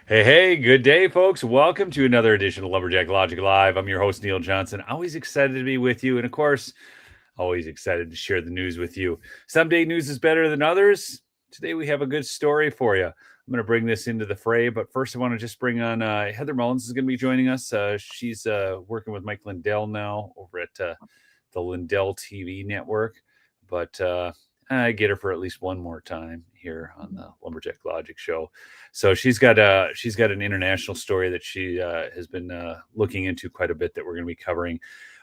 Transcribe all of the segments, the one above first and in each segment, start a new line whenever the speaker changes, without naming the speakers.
Hey, good day, folks. Welcome to another edition of Lumberjack Logic Live. I'm your host, Neil Johnson. Always excited to be with you. And of course, always excited to share the news with you. Someday news is better than others. Today, we have a good story for you. I'm going to bring this into the fray. But first, I want to just bring on Heather Mullins is going to be joining us. She's working with Mike Lindell now over at the Lindell TV network. But I get her for at least one more time here on the Lumberjack Logic show. So she's got an international story that she has been looking into quite a bit that we're going to be covering.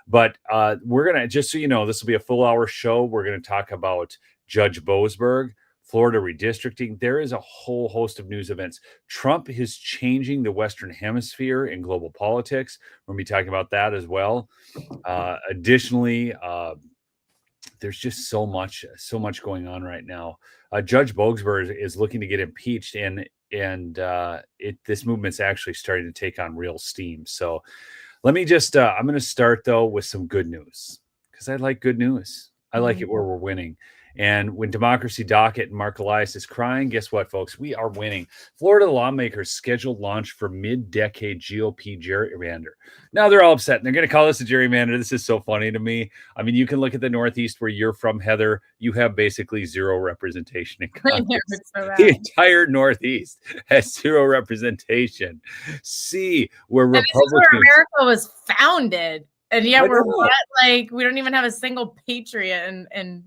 But we're gonna, just so you know, this will be a full hour show. We're going to talk about Judge Boasberg, Florida redistricting. There is a whole host of news events. Trump is changing the Western Hemisphere in global politics. We're going to be talking about that as well. Additionally, there's just so much going on right now. Judge Boasberg is looking to get impeached, and this movement's actually starting to take on real steam. So let me just I'm going to start though with some good news, because I like good news. I like it where we're winning. And when Democracy Docket and Mark Elias is crying, guess what, folks? We are winning. Florida lawmakers scheduled launch for mid-decade GOP gerrymander. Now they're all upset, and they're going to call this a gerrymander. This is so funny to me. I mean, you can look at the Northeast where you're from, Heather. You have basically zero representation in Congress. The entire Northeast has zero representation. See, where Republicans...
This is where America was founded, and yet we're not, like, we don't even have a single patriot and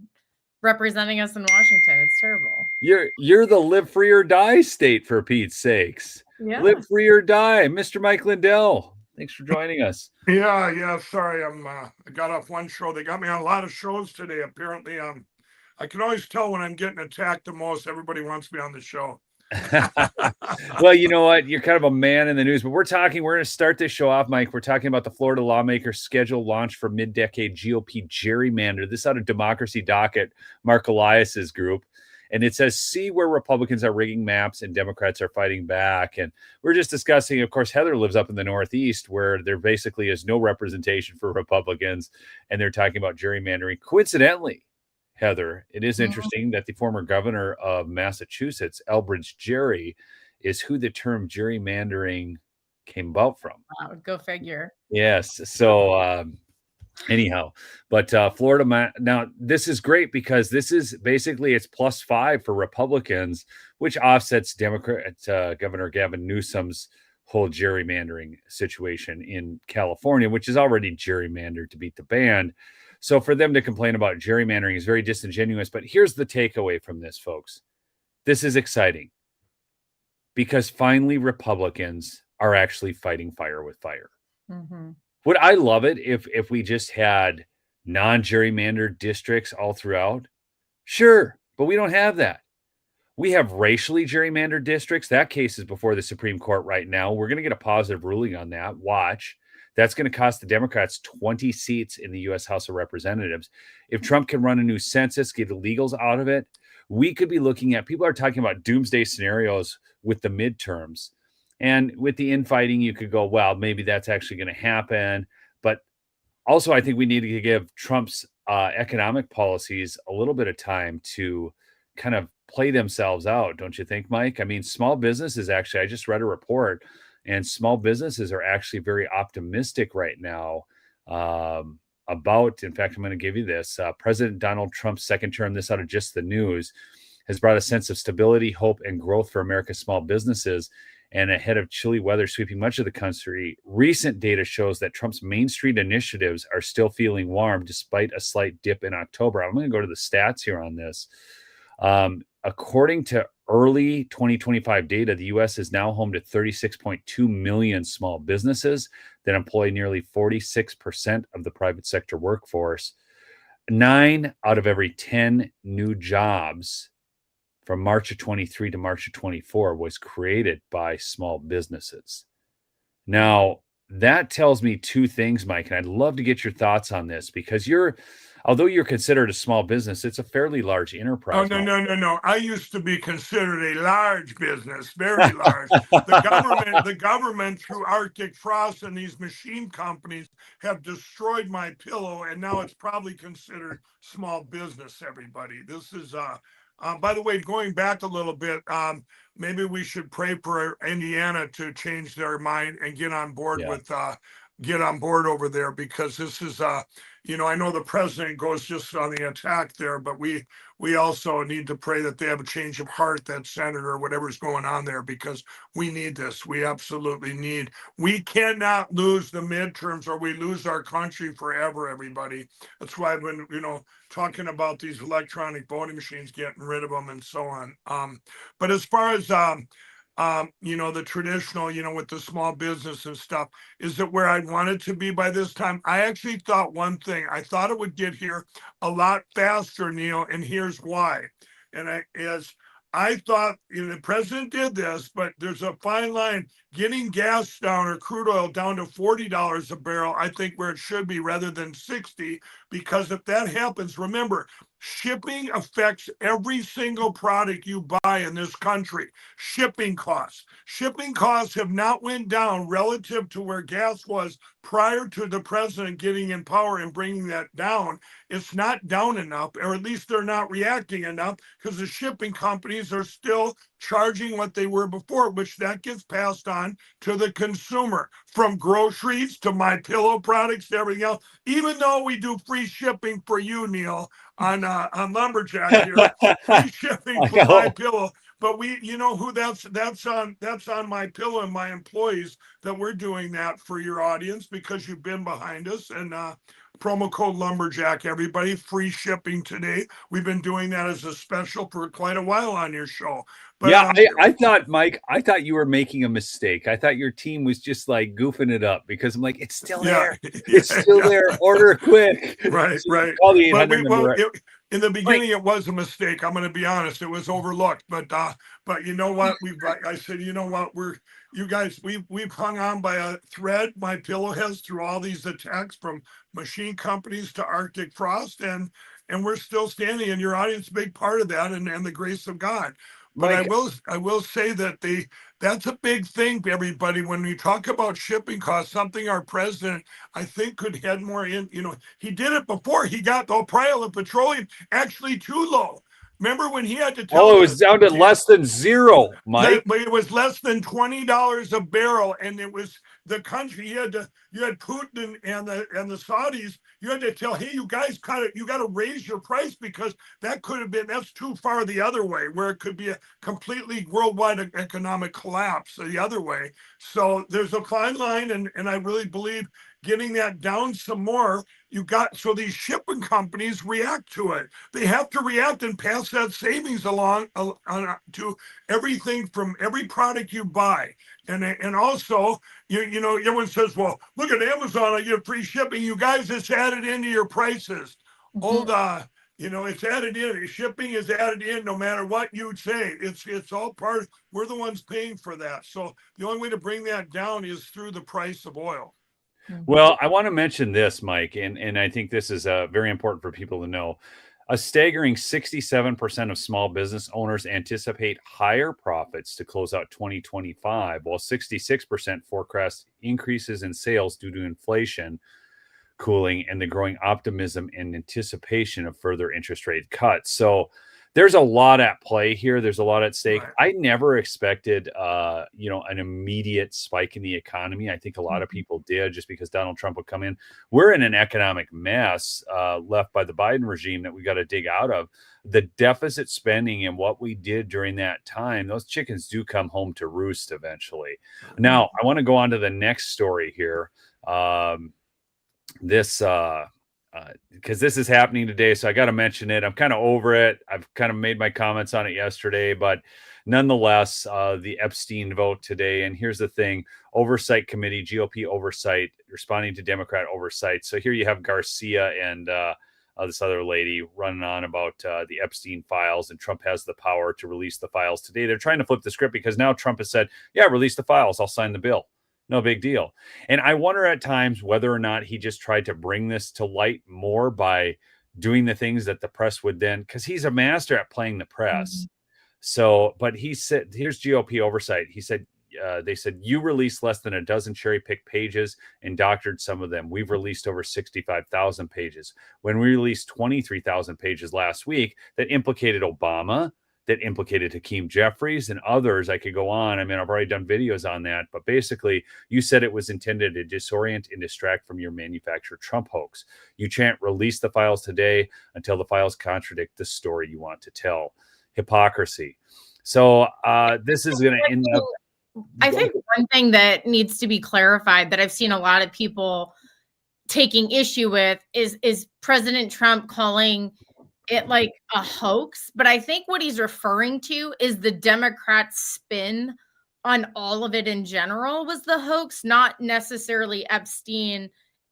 representing us in Washington. It's terrible.
You're the live free or die state, for Pete's sakes. Yeah. Live free or die. Mr. Mike Lindell, thanks for joining us.
Yeah. Sorry, I got off one show. They got me on a lot of shows today. Apparently, I can always tell when I'm getting attacked the most. Everybody wants me on the show.
Well, you know what? You're kind of a man in the news, but we're going to start this show off, Mike. We're talking about the Florida lawmakers scheduled launch for mid-decade GOP gerrymander. This out of Democracy Docket, Mark Elias's group. And it says, see where Republicans are rigging maps and Democrats are fighting back. And we're just discussing, of course, Heather lives up in the Northeast where there basically is no representation for Republicans. And they're talking about gerrymandering. Coincidentally, Heather, it is interesting that the former governor of Massachusetts, Elbridge Gerry, is who the term gerrymandering came about from.
Wow, go figure.
Yes. So anyhow, but Florida, now this is great because this is basically it's +5 for Republicans, which offsets Democrat Governor Gavin Newsom's whole gerrymandering situation in California, which is already gerrymandered to beat the band. So for them to complain about gerrymandering is very disingenuous. But here's the takeaway from this, folks. This is exciting because finally Republicans are actually fighting fire with fire. Mm-hmm. Would I love it if we just had non-gerrymandered districts all throughout? Sure, but we don't have that. We have racially gerrymandered districts. That case is before the Supreme Court right now. We're going to get a positive ruling on that. Watch. That's going to cost the Democrats 20 seats in the U.S. House of Representatives. If Trump can run a new census, get illegals out of it, we could be looking at, people are talking about doomsday scenarios with the midterms. And with the infighting, you could go, well, maybe that's actually going to happen. But also, I think we need to give Trump's economic policies a little bit of time to kind of play themselves out. Don't you think, Mike? I mean, small businesses, actually, I just read a report, and small businesses are actually very optimistic right now about, in fact, I'm going to give you this. President Donald Trump's second term, this out of just the news, has brought a sense of stability, hope, and growth for America's small businesses. And ahead of chilly weather sweeping much of the country, recent data shows that Trump's Main Street initiatives are still feeling warm despite a slight dip in October. I'm going to go to the stats here on this. According to early 2025 data, the U.S. is now home to 36.2 million small businesses that employ nearly 46% of the private sector workforce. 9 out of every 10 new jobs from March of 23 to March of 24 was created by small businesses. Now, that tells me two things, Mike, and I'd love to get your thoughts on this because although you're considered a small business, it's a fairly large enterprise.
Oh, no. I used to be considered a large business, very large. The government through Arctic Frost and these machine companies have destroyed my pillow, and now it's probably considered small business, everybody. This is, by the way, going back a little bit, maybe we should pray for Indiana to change their mind and get on board over there, because this is I know the president goes just on the attack there, but we also need to pray that they have a change of heart, that senator or whatever's going on there, because we need this. We absolutely need. We cannot lose the midterms or we lose our country forever, everybody. That's why when talking about these electronic voting machines, getting rid of them and so on. But as far as the traditional, with the small business and stuff, is it where I wanted to be by this time? I actually thought one thing. I thought it would get here a lot faster, Neil, and here's why. And I thought the president did this, but there's a fine line. Getting gas down or crude oil down to $40 a barrel, I think where it should be rather than 60, because if that happens, remember, shipping affects every single product you buy in this country. Shipping costs have not went down relative to where gas was prior to the president getting in power and bringing that down. It's not down enough, or at least they're not reacting enough, because the shipping companies are still charging what they were before, which that gets passed on to the consumer, from groceries to my pillow products to everything else. Even though we do free shipping for you, Neil, on Lumberjack here, free shipping for my pillow. But who that's on my pillow and my employees, that we're doing that for your audience, because you've been behind us. And promo code Lumberjack, everybody, free shipping today. We've been doing that as a special for quite a while on your show. But,
yeah, I thought, Mike, you were making a mistake. I thought your team was just like goofing it up, because I'm like, it's still there. It's still there. Order quick.
Right.
Call the 800
in the beginning, it was a mistake. I'm going to be honest. It was overlooked. But you know what? I said, you know what? We've hung on by a thread. My pillow has, through all these attacks from machine companies to Arctic Frost, and we're still standing. And your audience, a big part of that, and the grace of God. But Mike, I will say that that's a big thing, everybody. When we talk about shipping costs, something our president, I think, could head more in. He did it before. He got the price of petroleum actually too low. Remember when he had to tell?
Oh, it was down to less than zero, Mike.
It was less than $20 a barrel, and it was the country. You had Putin and the Saudis. You had to tell, hey, you guys you got to raise your price, because that's too far the other way, where it could be a completely worldwide economic collapse the other way. So there's a fine line, and I really believe getting that down some more. So these shipping companies react to it. They have to react and pass that savings along to everything, from every product you buy. And also, everyone says, well, look at Amazon, I get free shipping. You guys, it's added into your prices. Hold on. It's added in. Shipping is added in no matter what you'd say. It's all part. We're the ones paying for that. So the only way to bring that down is through the price of oil.
Well, I want to mention this, Mike, and I think this is very important for people to know. A staggering 67% of small business owners anticipate higher profits to close out 2025, while 66% forecast increases in sales due to inflation cooling and the growing optimism and anticipation of further interest rate cuts. So there's a lot at play here. There's a lot at stake.
Right.
I never expected, an immediate spike in the economy. I think a lot of people did, just because Donald Trump would come in. We're in an economic mess left by the Biden regime that we got to dig out of. The deficit spending and what we did during that time, those chickens do come home to roost eventually. Now, I want to go on to the next story here. Because this is happening today, so I got to mention it. I'm kind of over it. I've kind of made my comments on it yesterday, but nonetheless, the Epstein vote today. And here's the thing: oversight committee, GOP oversight, responding to Democrat oversight. So here you have Garcia and this other lady running on about the Epstein files, and Trump has the power to release the files today. They're trying to flip the script, because now Trump has said, yeah, release the files. I'll sign the bill. No big deal. And I wonder at times whether or not he just tried to bring this to light more by doing the things that the press would then, because he's a master at playing the press. Mm-hmm. So, but he said, here's GOP oversight. He said, they said, you released less than a dozen cherry-picked pages and doctored some of them. We've released over 65,000 pages. When we released 23,000 pages last week that implicated Obama, that implicated Hakeem Jeffries and others. I could go on. I mean, I've already done videos on that, but basically you said it was intended to disorient and distract from your manufactured Trump hoax. You chant, release the files today until the files contradict the story you want to tell. Hypocrisy. So this is going to end up.
I think one thing that needs to be clarified that I've seen a lot of people taking issue with is President Trump calling it like a hoax. But I think what he's referring to is the Democrats' spin on all of it in general was the hoax, not necessarily Epstein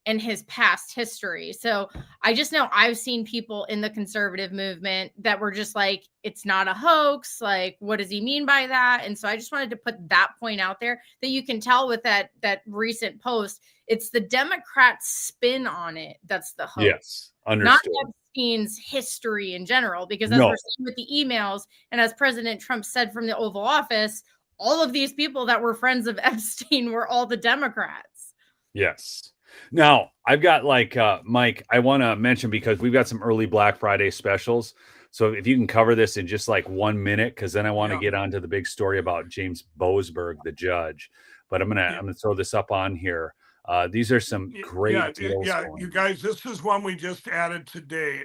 and his past history. So I just know I've seen people in the conservative movement that were just like, it's not a hoax. Like, what does he mean by that? And so I just wanted to put that point out there that you can tell with that recent post, it's the Democrats' spin on it. That's the hoax.
Yes, understood.
Not Epstein's history in general, because as we're seeing with the emails and as President Trump said from the Oval Office, all of these people that were friends of Epstein were all the Democrats.
Yes. Now, I've got like, Mike, I want to mention because we've got some early Black Friday specials. So if you can cover this in just like 1 minute, because then I want to get on to the big story about James Boasberg, the judge. But I'm gonna throw this up on here. These are some great deals.
Yeah, you guys, this is one we just added today.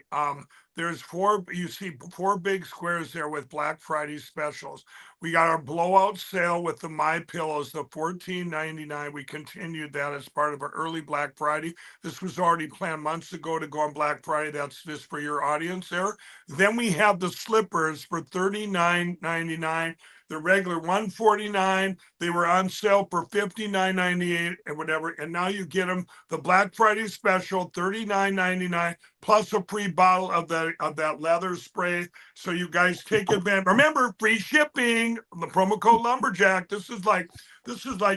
There's four big squares there with Black Friday specials. We got our blowout sale with the My Pillows, the $14.99. We continued that as part of our early Black Friday. This was already planned months ago to go on Black Friday. That's just for your audience there. Then we have the slippers for $39.99. The regular $149, they were on sale for $59.98 and whatever. And now you get them the Black Friday special, $39.99 plus a free bottle of that leather spray. So you guys take advantage. Remember, free shipping. The promo code Lumberjack. This is like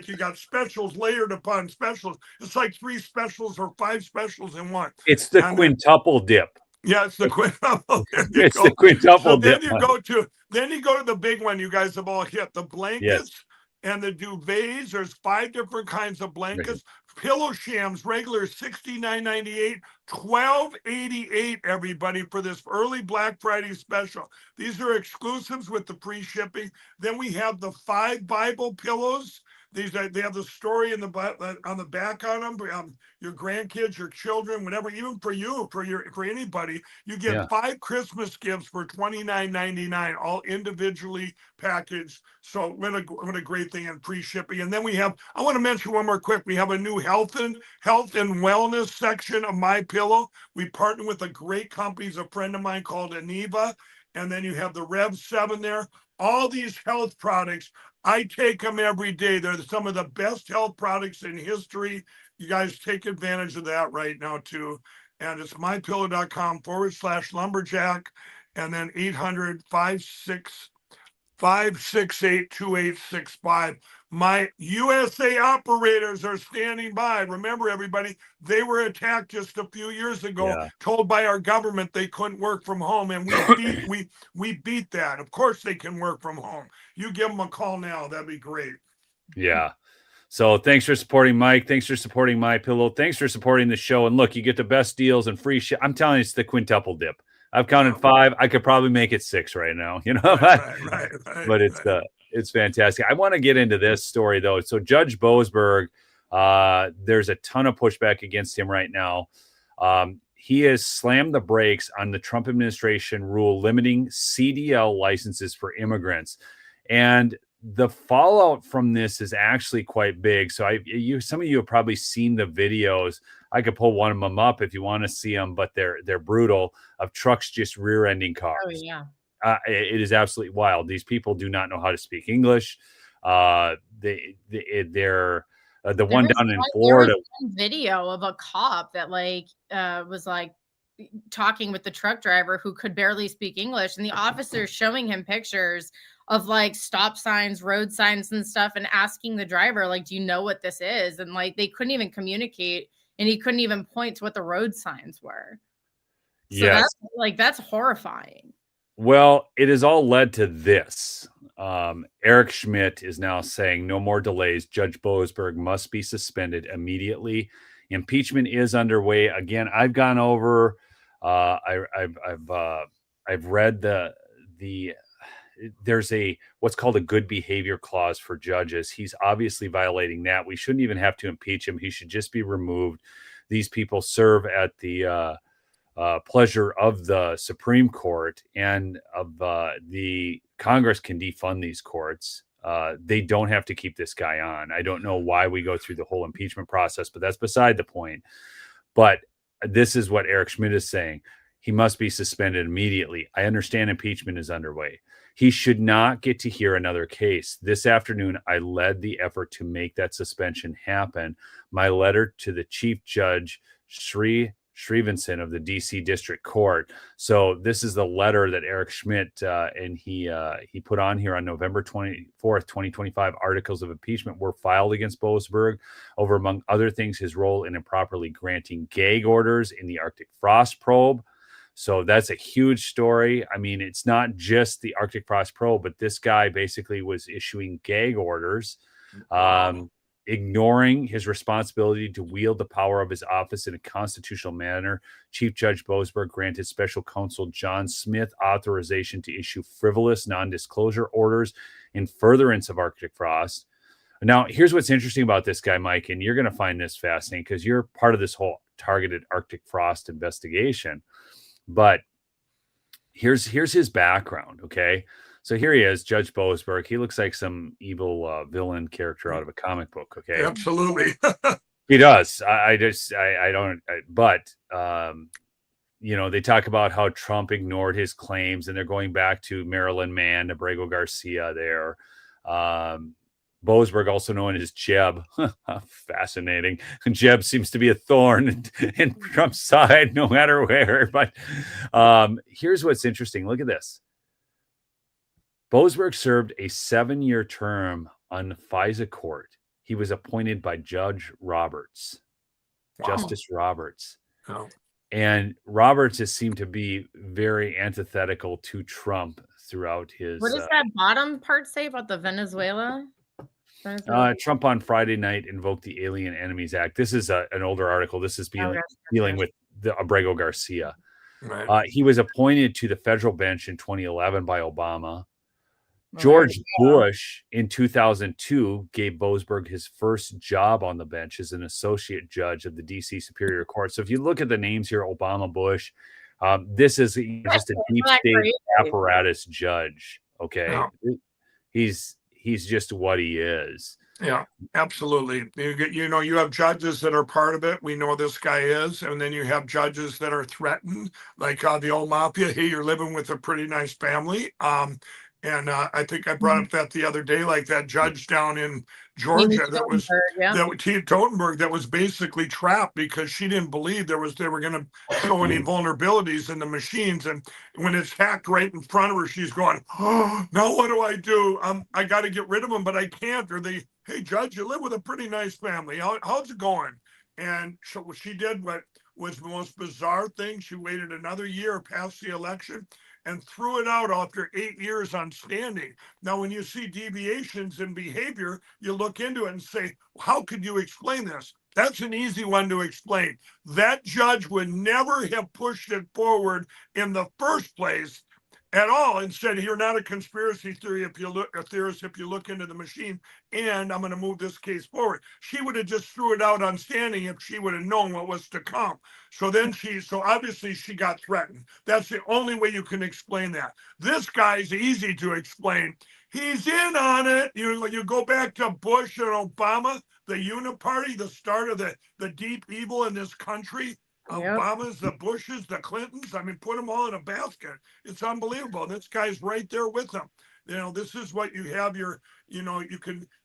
you got specials layered upon specials. It's like 3 specials or 5 specials in one.
It's the quintuple dip.
Yeah, it's the quintuple.
It's the quintuple dip.
Then you go to the big one you guys have all hit, the blankets and the duvets. There's 5 different kinds of blankets. Pillow shams, regular $69.98, $12.88, everybody, for this early Black Friday special. These are exclusives with the free shipping. Then we have the 5 Bible pillows. They have the story on the back on them. Your grandkids, your children, whatever, even for you, for anybody, you get 5 Christmas gifts for $29.99, all individually packaged. So what a great thing, and free shipping. And then I want to mention one more quick. We have a new health and wellness section of My Pillow. We partner with a great company, a friend of mine called Aniva. And then you have the Rev 7 there. All these health products, I take them every day. They're some of the best health products in history. You guys take advantage of that right now too. And it's mypillow.com/lumberjack, and then 800-568-2865. My USA operators are standing by. Remember, everybody, they were attacked just a few years ago, told by our government they couldn't work from home, and we beat that. Of course they can work from home. You give them a call now. That'd be great.
Yeah. So thanks for supporting Mike. Thanks for supporting My Pillow. Thanks for supporting the show. And look, you get the best deals and free shit. I'm telling you, it's the quintuple dip. I've counted 5. I could probably make it 6 right now,
Right.
But it's fantastic. I want to get into this story though. So Judge Boasberg, there's a ton of pushback against him right now. He has slammed the brakes on the Trump administration rule limiting CDL licenses for immigrants. And the fallout from this is actually quite big. So some of you have probably seen the videos. I could pull one of them up if you want to see them, but they're brutal, of trucks just rear-ending cars.
Oh yeah.
It is absolutely wild. These people do not know how to speak English. They're the one down in Florida.
There was one video of a cop that was talking with the truck driver who could barely speak English, and the officer showing him pictures of stop signs, road signs and stuff, and asking the driver, do you know what this is? And they couldn't even communicate, and he couldn't even point to what the road signs were. So that's horrifying.
Well, it has all led to this. Eric Schmidt is now saying no more delays. Judge Boasberg must be suspended immediately. Impeachment is underway. Again, I've gone over. I've read the there's what's called a good behavior clause for judges. He's obviously violating that. We shouldn't even have to impeach him. He should just be removed. These people serve at the pleasure of the Supreme Court, and of the Congress can defund these courts. They don't have to keep this guy on. I don't know why we go through the whole impeachment process, but that's beside the point. But this is what Eric Schmidt is saying. He must be suspended immediately. I understand impeachment is underway. He should not get to hear another case. This afternoon, I led the effort to make that suspension happen. My letter to the Chief Judge, Srivansan of the DC District Court. So this is the letter that Eric Schmidt and he put on here on November 24th, 2025. Articles of impeachment were filed against Boasberg over, among other things, his role in improperly granting gag orders in the Arctic frost probe. So that's a huge story. I mean, it's not just the Arctic frost probe, but this guy basically was issuing gag orders, ignoring his responsibility to wield the power of his office in a constitutional manner. Chief Judge Boasberg granted special counsel John Smith authorization to issue frivolous non-disclosure orders in furtherance of Arctic frost. Now, here's what's interesting about this guy, Mike, and you're going to find this fascinating because you're part of this whole targeted Arctic frost investigation. But here's his background, okay? So here he is, Judge Boasberg. He looks like some evil villain character out of a comic book, okay?
Absolutely.
He does. But they talk about how Trump ignored his claims, and they're going back to Maryland Man, Abrego Garcia there. Boasberg, also known as Jeb. Fascinating. Jeb seems to be a thorn in Trump's side, no matter where. But here's what's interesting. Look at this. Boasberg served a 7-year term on the FISA court. He was appointed by Judge Roberts, Justice Roberts.
Oh.
And Roberts has seemed to be very antithetical to Trump throughout his...
What does that bottom part say about the Venezuela?
Trump on Friday night invoked the Alien Enemies Act. This is an older article. This is dealing with the Abrego Garcia.
Right.
He was appointed to the federal bench in 2011 by Obama. George Bush in 2002 gave Boasberg his first job on the bench as an associate judge of the DC Superior Court. So if you look at the names here, Obama, Bush, this is just a deep state apparatus judge. Okay. Yeah. He's just what he is.
Yeah, absolutely. You have judges that are part of it. We know this guy is. And then you have judges that are threatened, like the old mafia. Hey, you're living with a pretty nice family. And I think I brought up that the other day, like that judge down in Georgia Totenberg, that was basically trapped because she didn't believe they were going to show any vulnerabilities in the machines. And when it's hacked right in front of her, she's going, "Oh, now what do I do? I got to get rid of them, but I can't." Or "Hey, judge, you live with a pretty nice family. How's it going?" And so she did what was the most bizarre thing. She waited another year past the election and threw it out after 8 years on standing. Now, when you see deviations in behavior, you look into it and say, how could you explain this? That's an easy one to explain. That judge would never have pushed it forward in the first place at all, and said, "You're not a conspiracy theorist if you look into the machine, and I'm going to move this case forward." She would have just threw it out on standing if she would have known what was to come. So obviously she got threatened. That's the only way you can explain that. This guy's easy to explain. He's in on it. You go back to Bush and Obama, the Uniparty, the start of the deep evil in this country. Obamas, the Bushes, the Clintons. I mean, put them all in a basket. It's unbelievable. This guy's right there with them. This is what you have you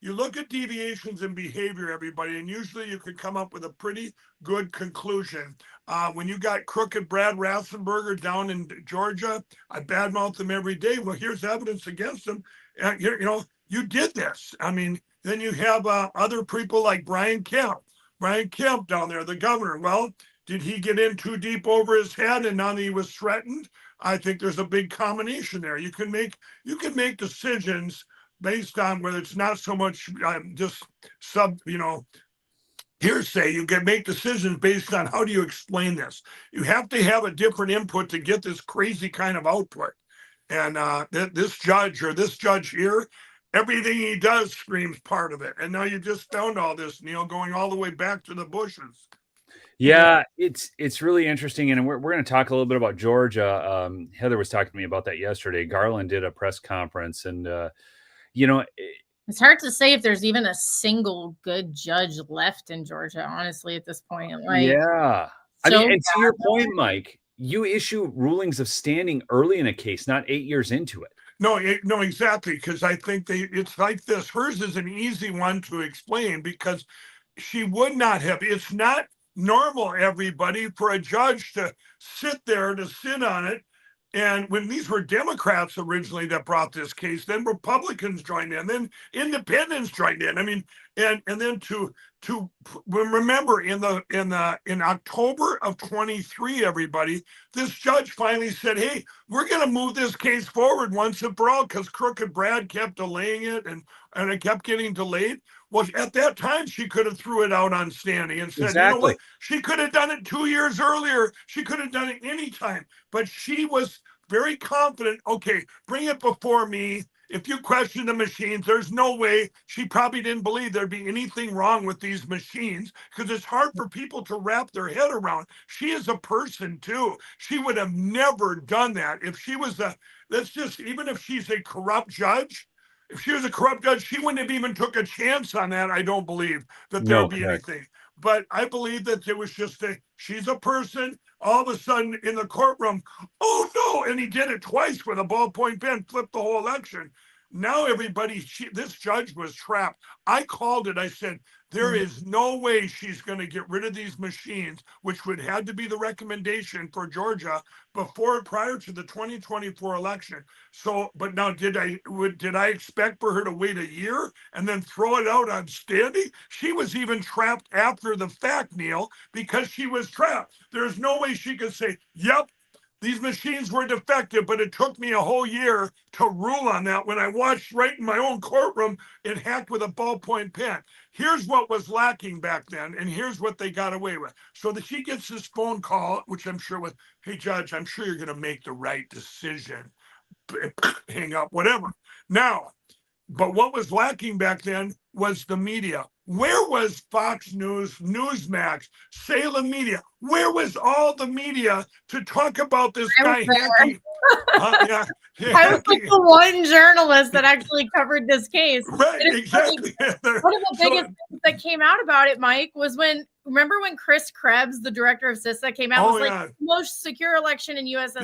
look at deviations in behavior, everybody, and usually you can come up with a pretty good conclusion. When you got crooked Brad Rassenberger down in Georgia, I badmouth him every day. Well, here's evidence against him. You did this. I mean, then you have other people like Brian Kemp down there, the governor. Well, did he get in too deep over his head and now he was threatened? I think there's a big combination there. You can make decisions based on whether it's not so much just hearsay. You can make decisions based on how do you explain this. You have to have a different input to get this crazy kind of output. And this judge here, everything he does screams part of it. And now you just found all this, Neil, going all the way back to the Bushes.
Yeah, it's really interesting, and we're going to talk a little bit about Georgia. Heather was talking to me about that yesterday. Garland did a press conference, and you know,
it's hard to say if there's even a single good judge left in Georgia, honestly, at this point. Like,
yeah, I mean, and to your point, Mike, you issue rulings of standing early in a case, not 8 years into it.
No, exactly. Because I think it's like this. Hers is an easy one to explain because she would not have. It's not normal, everybody, for a judge to sit on it. And when these were Democrats originally that brought this case, then Republicans joined in, then independents joined in. I mean, and then to remember in October of 23, everybody, this judge finally said, "Hey, we're going to move this case forward once and for all," because Crooked Brad kept delaying it, and it kept getting delayed. Well, at that time, she could have threw it out on standing and said,
Exactly.
"You know what? She could have done it 2 years earlier. She could have done it anytime." But she was very confident. Okay, bring it before me. If you question the machines, there's no way. She probably didn't believe there'd be anything wrong with these machines because it's hard for people to wrap their head around. She is a person too. She would have never done that if she was even if she's a corrupt judge. If she was a corrupt judge, she wouldn't have even took a chance on that. I don't believe that there would be anything. But I believe that it was just she's a person. All of a sudden in the courtroom, oh no, and he did it twice with a ballpoint pen, flipped the whole election. Now everybody, this judge was trapped. I called it. I said, there is no way she's going to get rid of these machines, which would have to be the recommendation for Georgia prior to the 2024 election. So, but now did I expect for her to wait a year and then throw it out on standing? She was even trapped after the fact, Neil, because she was trapped. There's no way she could say, yep, these machines were defective, but it took me a whole year to rule on that when I watched right in my own courtroom it hacked with a ballpoint pen. Here's what was lacking back then, and here's what they got away with. So that she gets this phone call, which I'm sure with, "Hey, Judge, I'm sure you're going to make the right decision." Hang up, whatever. Now, but what was lacking back then was the media. Where was Fox News, Newsmax, Salem Media? Where was all the media to talk about this guy hacking?
I was like the one journalist that actually covered this case.
Right, exactly.
One of the biggest things that came out about it, Mike, was remember when Chris Krebs, the director of CISA, came out was the most secure election in U.S.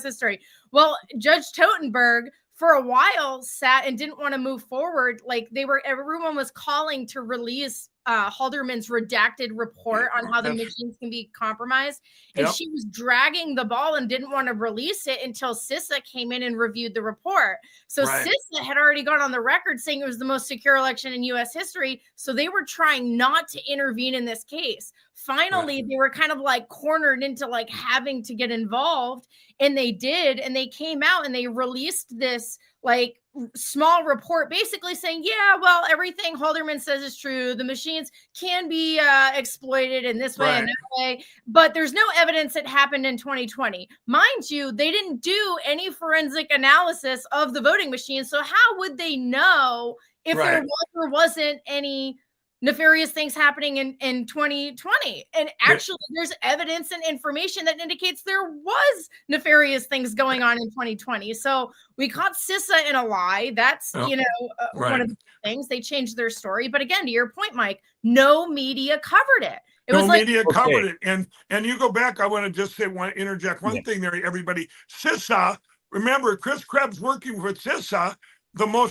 history. Well, Judge Totenberg for a while sat and didn't want to move forward. Like everyone was calling to release Halderman's redacted report on how the machines can be compromised. And she was dragging the ball and didn't want to release it until CISA came in and reviewed the report. So CISA had already gone on the record saying it was the most secure election in U.S. history. So they were trying not to intervene in this case. Finally, they were kind of like cornered into like having to get involved. And they did. And they came out and they released this like small report basically saying, yeah, well, everything Halderman says is true. The machines can be exploited in this way and that way, but there's no evidence it happened in 2020. Mind you, they didn't do any forensic analysis of the voting machines. So how would they know if there was or wasn't any nefarious things happening in 2020? And actually there's evidence and information that indicates there was nefarious things going on in 2020. So we caught CISA in a lie. That's one of the things. They changed their story, but again, to your point, Mike, no media covered it.
Media covered it. And you go back, I want to just interject one thing there, everybody. CISA, remember Chris Krebs working with CISA,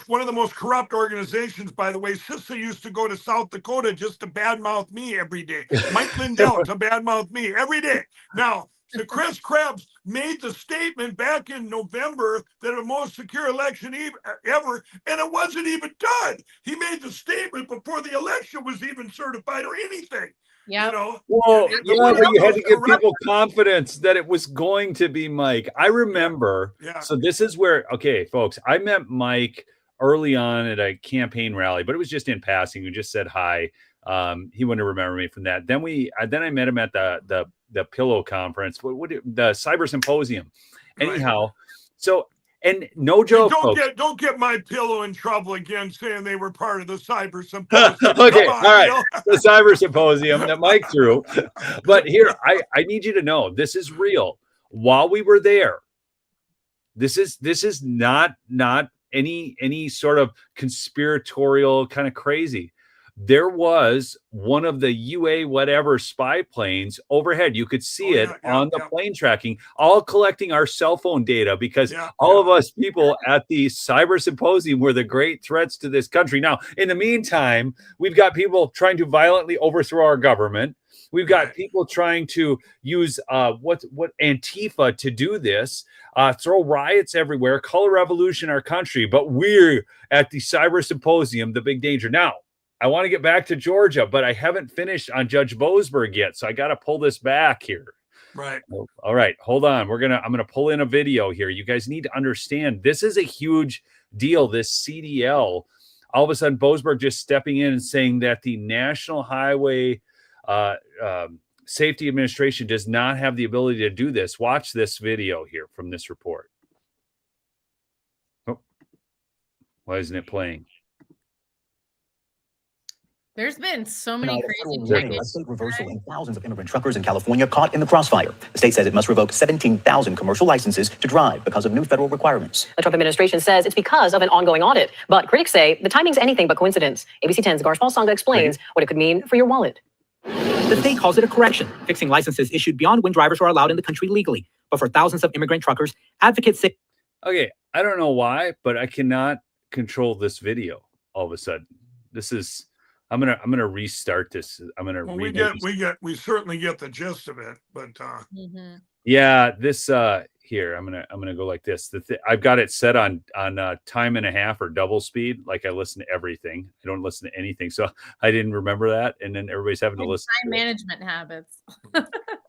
one of the most corrupt organizations, by the way. CISA used to go to South Dakota just to badmouth me every day. Mike Lindell to badmouth me every day. Now, so Chris Krebs made the statement back in November that the most secure election ever, and it wasn't even done. He made the statement before the election was even certified or anything.
Yeah.
But you had to give people confidence that it was going to be Mike. I remember. So this is where, okay, folks, I met Mike early on at a campaign rally, but it was just in passing. We just said hi. He wouldn't remember me from that. Then I met him at the Pillow conference, the Cyber Symposium. Anyhow, so And no joke, folks.
Don't get my pillow in trouble again saying they were part of the cyber symposium.
Okay,
Come on,
all right.
Neil.
The cyber symposium that Mike threw. But here, I need you to know this is real. While we were there, this is not any sort of conspiratorial kind of crazy. There was one of the UA whatever spy planes overhead. You could see it on the plane tracking, all collecting our cell phone data, because all of us people at the cyber symposium were the great threats to this country. Now, in the meantime, we've got people trying to violently overthrow our government. We've got people trying to use what Antifa to do this, throw riots everywhere, color revolution our country. But we're at the cyber symposium, the big danger. Now, I want to get back to Georgia, but I haven't finished on Judge Boasberg yet, so I got to pull this back here.
Right.
All right, hold on. I'm gonna pull in a video here. You guys need to understand this is a huge deal. This CDL, all of a sudden, Boasberg just stepping in and saying that the National Highway Safety Administration does not have the ability to do this. Watch this video here from this report. Oh, why isn't it playing?
There's been so many crazy
state reversal and thousands of immigrant truckers in California caught in the crossfire. The state says it must revoke 17,000 commercial licenses to drive because of new federal requirements.
The Trump administration says it's because of an ongoing audit, but critics say the timing's anything but coincidence. ABC 10's Garshpal Sangha explains what it could mean for your wallet.
The state calls it a correction, fixing licenses issued beyond when drivers are allowed in the country legally. But for thousands of immigrant truckers, advocates say...
Okay, I don't know why, but I cannot control this video all of a sudden. This is... I'm gonna restart this. I'm gonna
we certainly get the gist of it, but
yeah, this here I'm gonna go like this. I've got it set on time and a half or double speed. Like I listen to everything. I don't listen to anything, so I didn't remember that. And then everybody's having to listen.
Time management habits.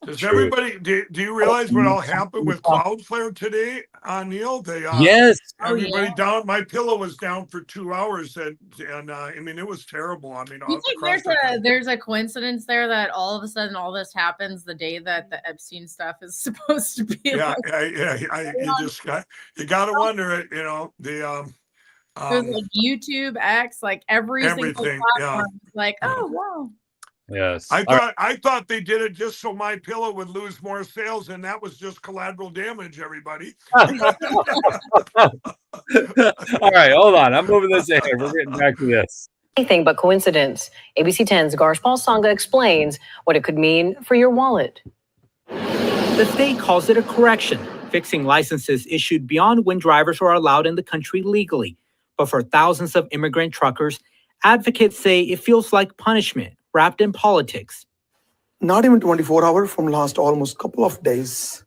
Does everybody do you realize what all happened with Cloudflare today, Neil? They
yes,
everybody down. My pillow was down for 2 hours, and I mean it was terrible. I mean,
you think there's a coincidence there that all of a sudden all this happens the day that the Epstein stuff is supposed to be?
You got to wonder it. You know
there's like YouTube, X, like everything. Like, oh wow.
Yes.
I thought they did it just so my pillow would lose more sales, and that was just collateral damage, everybody.
All right, hold on. I'm moving this ahead. We're getting back to this.
Anything but coincidence. ABC 10's Garshpal Sangha explains what it could mean for your wallet.
The state calls it a correction, fixing licenses issued beyond when drivers are allowed in the country legally. But for thousands of immigrant truckers, advocates say it feels like punishment wrapped in politics.
Not even 24 hours from last almost couple of days.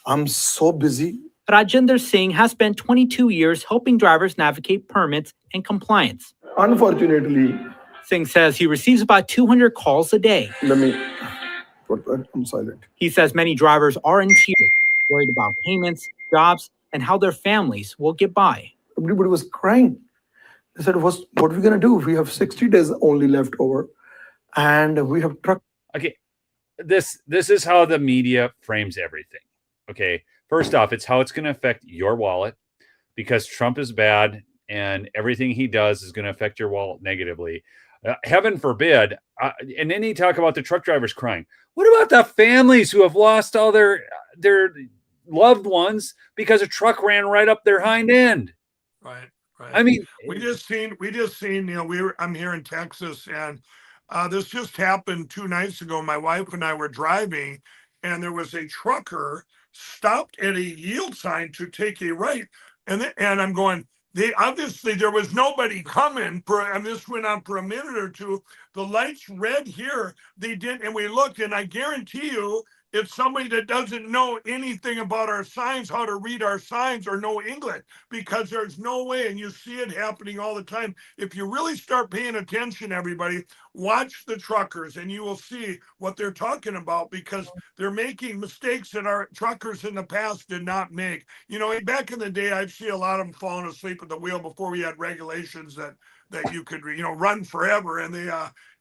I'm so busy.
Rajinder Singh has spent 22 years helping drivers navigate permits and compliance.
Unfortunately,
Singh says he receives about 200 calls a day.
I'm silent.
He says many drivers are in tears, worried about payments, jobs, and how their families will get by.
Everybody was crying. They said, what are we going to do? We have 60 days only left over. And we have truck.
Okay, this is how the media frames everything. Okay, first off, it's how it's going to affect your wallet, because Trump is bad and everything he does is going to affect your wallet negatively. Heaven forbid. And then he talk about the truck drivers crying. What about the families who have lost all their loved ones because a truck ran right up their hind end?
Right.
I mean,
we just seen. I'm here in Texas, and this just happened 2 nights ago. My wife and I were driving, and there was a trucker stopped at a yield sign to take a right, and I'm going. There was nobody coming. And this went on for a minute or two. The lights red here. They didn't, and we looked, and I guarantee you, it's somebody that doesn't know anything about our signs, how to read our signs or know English, because there's no way. And you see it happening all the time. If you really start paying attention, everybody, watch the truckers and you will see what they're talking about, because they're making mistakes that our truckers in the past did not make. You know, back in the day, I'd see a lot of them falling asleep at the wheel before we had regulations that you could, run forever. And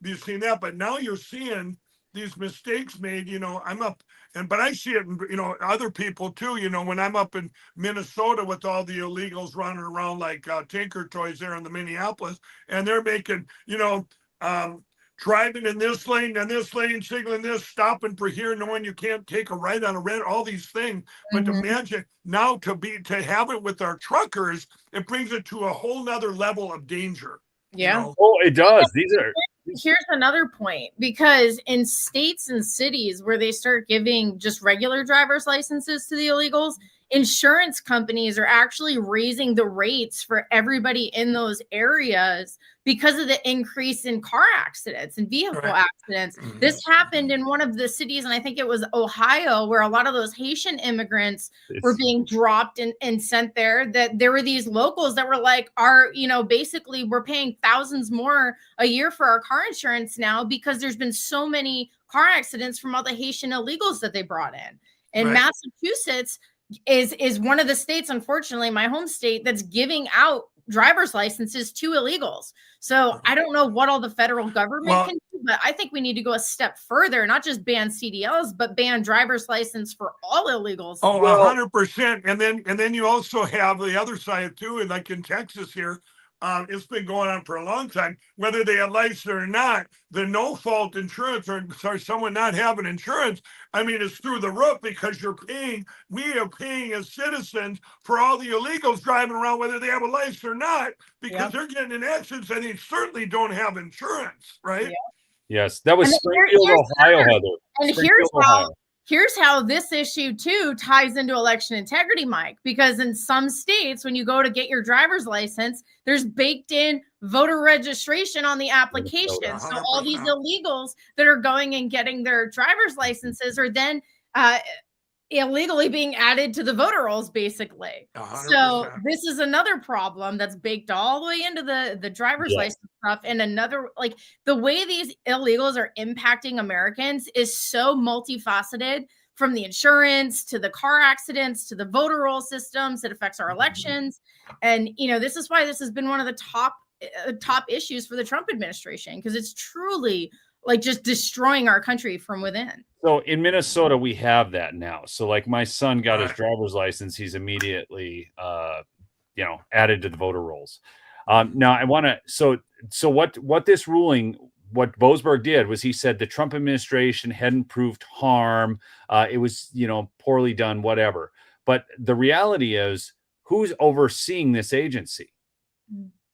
you've seen that. But now you're seeing these mistakes made, I'm up but I see it, other people too, when I'm up in Minnesota with all the illegals running around like Tinker Toys there in the Minneapolis, and they're making, driving in this lane and this lane, signaling this, stopping for here, knowing you can't take a right on a red, all these things. But imagine now to have it with our truckers, it brings it to a whole nother level of danger.
Yeah.
Oh, it does.
Here's another point, because in states and cities where they start giving just regular driver's licenses to the illegals, insurance companies are actually raising the rates for everybody in those areas because of the increase in car accidents and vehicle accidents. This happened in one of the cities, and I think it was Ohio, where a lot of those Haitian immigrants were being dropped and sent there, that there were these locals that were like, basically we're paying thousands more a year for our car insurance now because there's been so many car accidents from all the Haitian illegals that they brought in. And Massachusetts is one of the states, unfortunately, my home state, that's giving out driver's licenses to illegals. So I don't know what all the federal government can do, but I think we need to go a step further, not just ban CDLs, but ban driver's license for all illegals.
Oh, 100%. And then you also have the other side too, and like in Texas here, it's been going on for a long time, whether they have license or not, the no-fault insurance or someone not having insurance, I mean, it's through the roof because we are paying as citizens for all the illegals driving around, whether they have a license or not, because they're getting in accidents and they certainly don't have insurance, right?
Yes, that was Springfield, Ohio, Heather.
And here's how this issue too ties into election integrity, Mike, because in some states, when you go to get your driver's license, there's baked in voter registration on the application. So all these illegals that are going and getting their driver's licenses are then illegally being added to the voter rolls, basically. 100%. So this is another problem that's baked all the way into the driver's license stuff. And another, like, the way these illegals are impacting Americans is so multifaceted, from the insurance to the car accidents to the voter roll systems. It affects our elections. And, this is why this has been one of the top issues for the Trump administration, because it's truly like just destroying our country from within.
So in Minnesota, we have that now. So like my son got his driver's license, he's immediately, added to the voter rolls. Now I want to, so what this ruling, what Boasberg did was he said the Trump administration hadn't proved harm. It was, poorly done, whatever. But the reality is, who's overseeing this agency?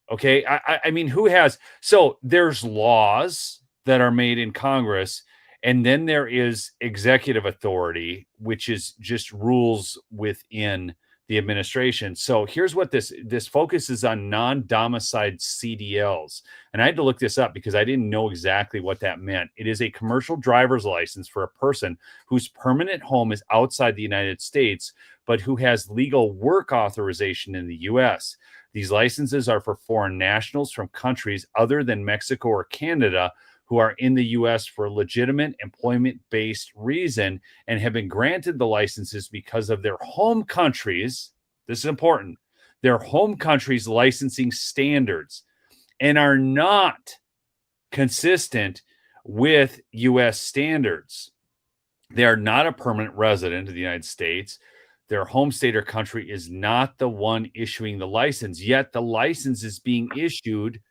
Okay. I mean, who has, so there's laws that are made in Congress, and then there is executive authority, which is just rules within the administration. So here's what this focuses on: non-domiciled CDLs. And I had to look this up because I didn't know exactly what that meant. It is a commercial driver's license for a person whose permanent home is outside the United States, but who has legal work authorization in the U.S. These licenses are for foreign nationals from countries other than Mexico or Canada who are in the U.S. for a legitimate employment-based reason and have been granted the licenses because of their home countries. This is important. Their home countries' licensing standards, and are not consistent with U.S. standards. They are not a permanent resident of the United States. Their home state or country is not the one issuing the license, yet the license is being issued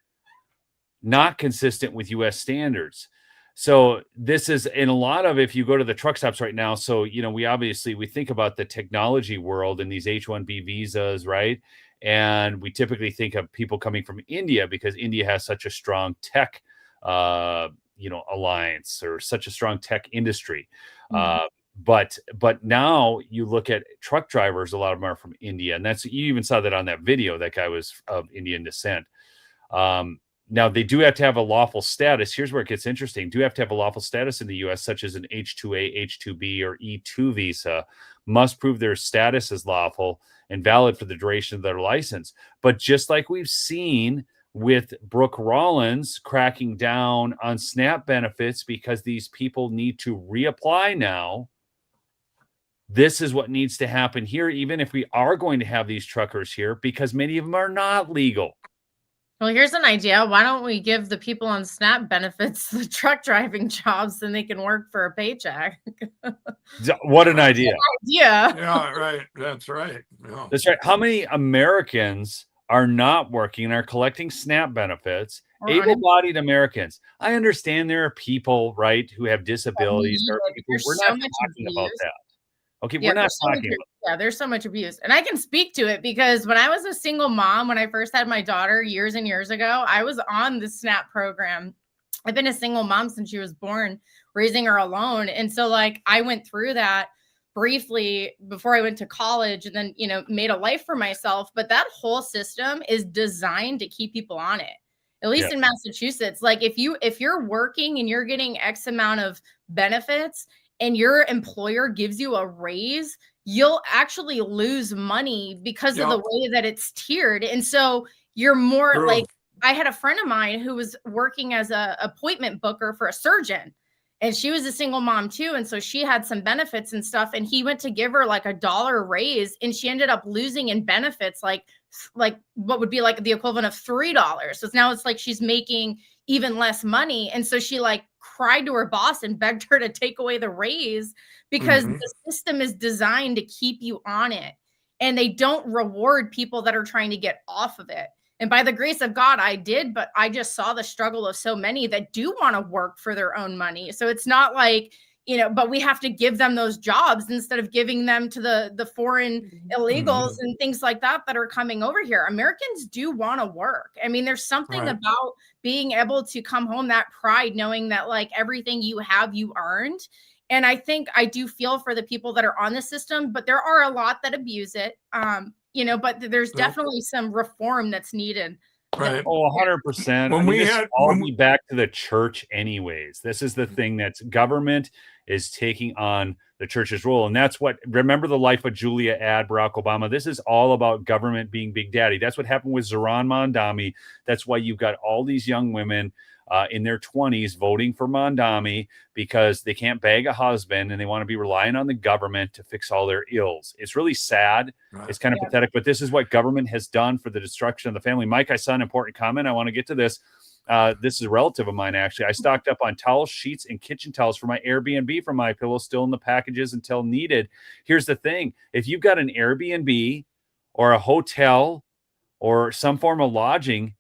not consistent with U.S. standards. So this is in a lot of, if you go to the truck stops right now, so, we think about the technology world and these H-1B visas, right? And we typically think of people coming from India because India has such a strong tech, alliance, or such a strong tech industry. But now you look at truck drivers, a lot of them are from India. And you even saw that on that video, that guy was of Indian descent. Now, they do have to have a lawful status. Here's where it gets interesting. Do have to have a lawful status in the U.S., such as an H-2A, H-2B, or E-2 visa, must prove their status is lawful and valid for the duration of their license. But just like we've seen with Brooke Rollins cracking down on SNAP benefits because these people need to reapply now, this is what needs to happen here, even if we are going to have these truckers here, because many of them are not legal.
Well, here's an idea. Why don't we give the people on SNAP benefits the truck driving jobs, and they can work for a paycheck?
What an idea.
Yeah.
Yeah, right. That's right. Yeah.
That's right. How many Americans are not working and are collecting SNAP benefits?
Or
Able-bodied Americans. I understand there are people, right, who have disabilities. There are people,
There's
we're
so
not
much
talking about
abuse.
that. Okay,
Yeah,
we're not
there's so much,
talking about
there's so much abuse. And I can speak to it because when I was a single mom, when I first had my daughter years and years ago, I was on the SNAP program. I've been a single mom since she was born, raising her alone. And so like I went through that briefly before I went to college and then, made a life for myself. But that whole system is designed to keep people on it. At least
Yeah.
in Massachusetts, like if you're working and you're getting X amount of benefits and your employer gives you a raise, you'll actually lose money because of the
Yep.
way that it's tiered. And so you're more
True.
like, I had a friend of mine who was working as a appointment booker for a surgeon, and she was a single mom too. And so she had some benefits and stuff. And he went to give her like $1 raise, and she ended up losing in benefits like what would be like the equivalent of $3. So now it's like she's making even less money. And so she like cried to her boss and begged her to take away the raise because the system is designed to keep you on it. And they don't reward people that are trying to get off of it. And by the grace of God, I did, but I just saw the struggle of so many that do want to work for their own money. So it's not like, but we have to give them those jobs instead of giving them to the foreign illegals and things like that are coming over here. Americans do want to work. I mean, there's something
Right.
about being able to come home, that pride, knowing that like everything you have, you earned. And I think I do feel for the people that are on the system, but there are a lot that abuse it. But there's definitely some reform that's needed.
Right.
Oh, 100%.
When we
this
had-
all
when
be back to the church anyways. This is the thing that's government is taking on the church's role. And that's what, remember the Life of Julia ad, Barack Obama. This is all about government being Big Daddy. That's what happened with Zohran Mamdani. That's why you've got all these young women in their 20s voting for Mamdani because they can't bag a husband and they want to be relying on the government to fix all their ills. It's really sad.
Right.
It's kind of pathetic, but this is what government has done for the destruction of the family. Mike, I saw an important comment. I want to get to this. This is a relative of mine, actually. I stocked up on towels, sheets, and kitchen towels for my Airbnb from My Pillow, still in the packages until needed. Here's the thing. If you've got an Airbnb or a hotel or some form of lodging,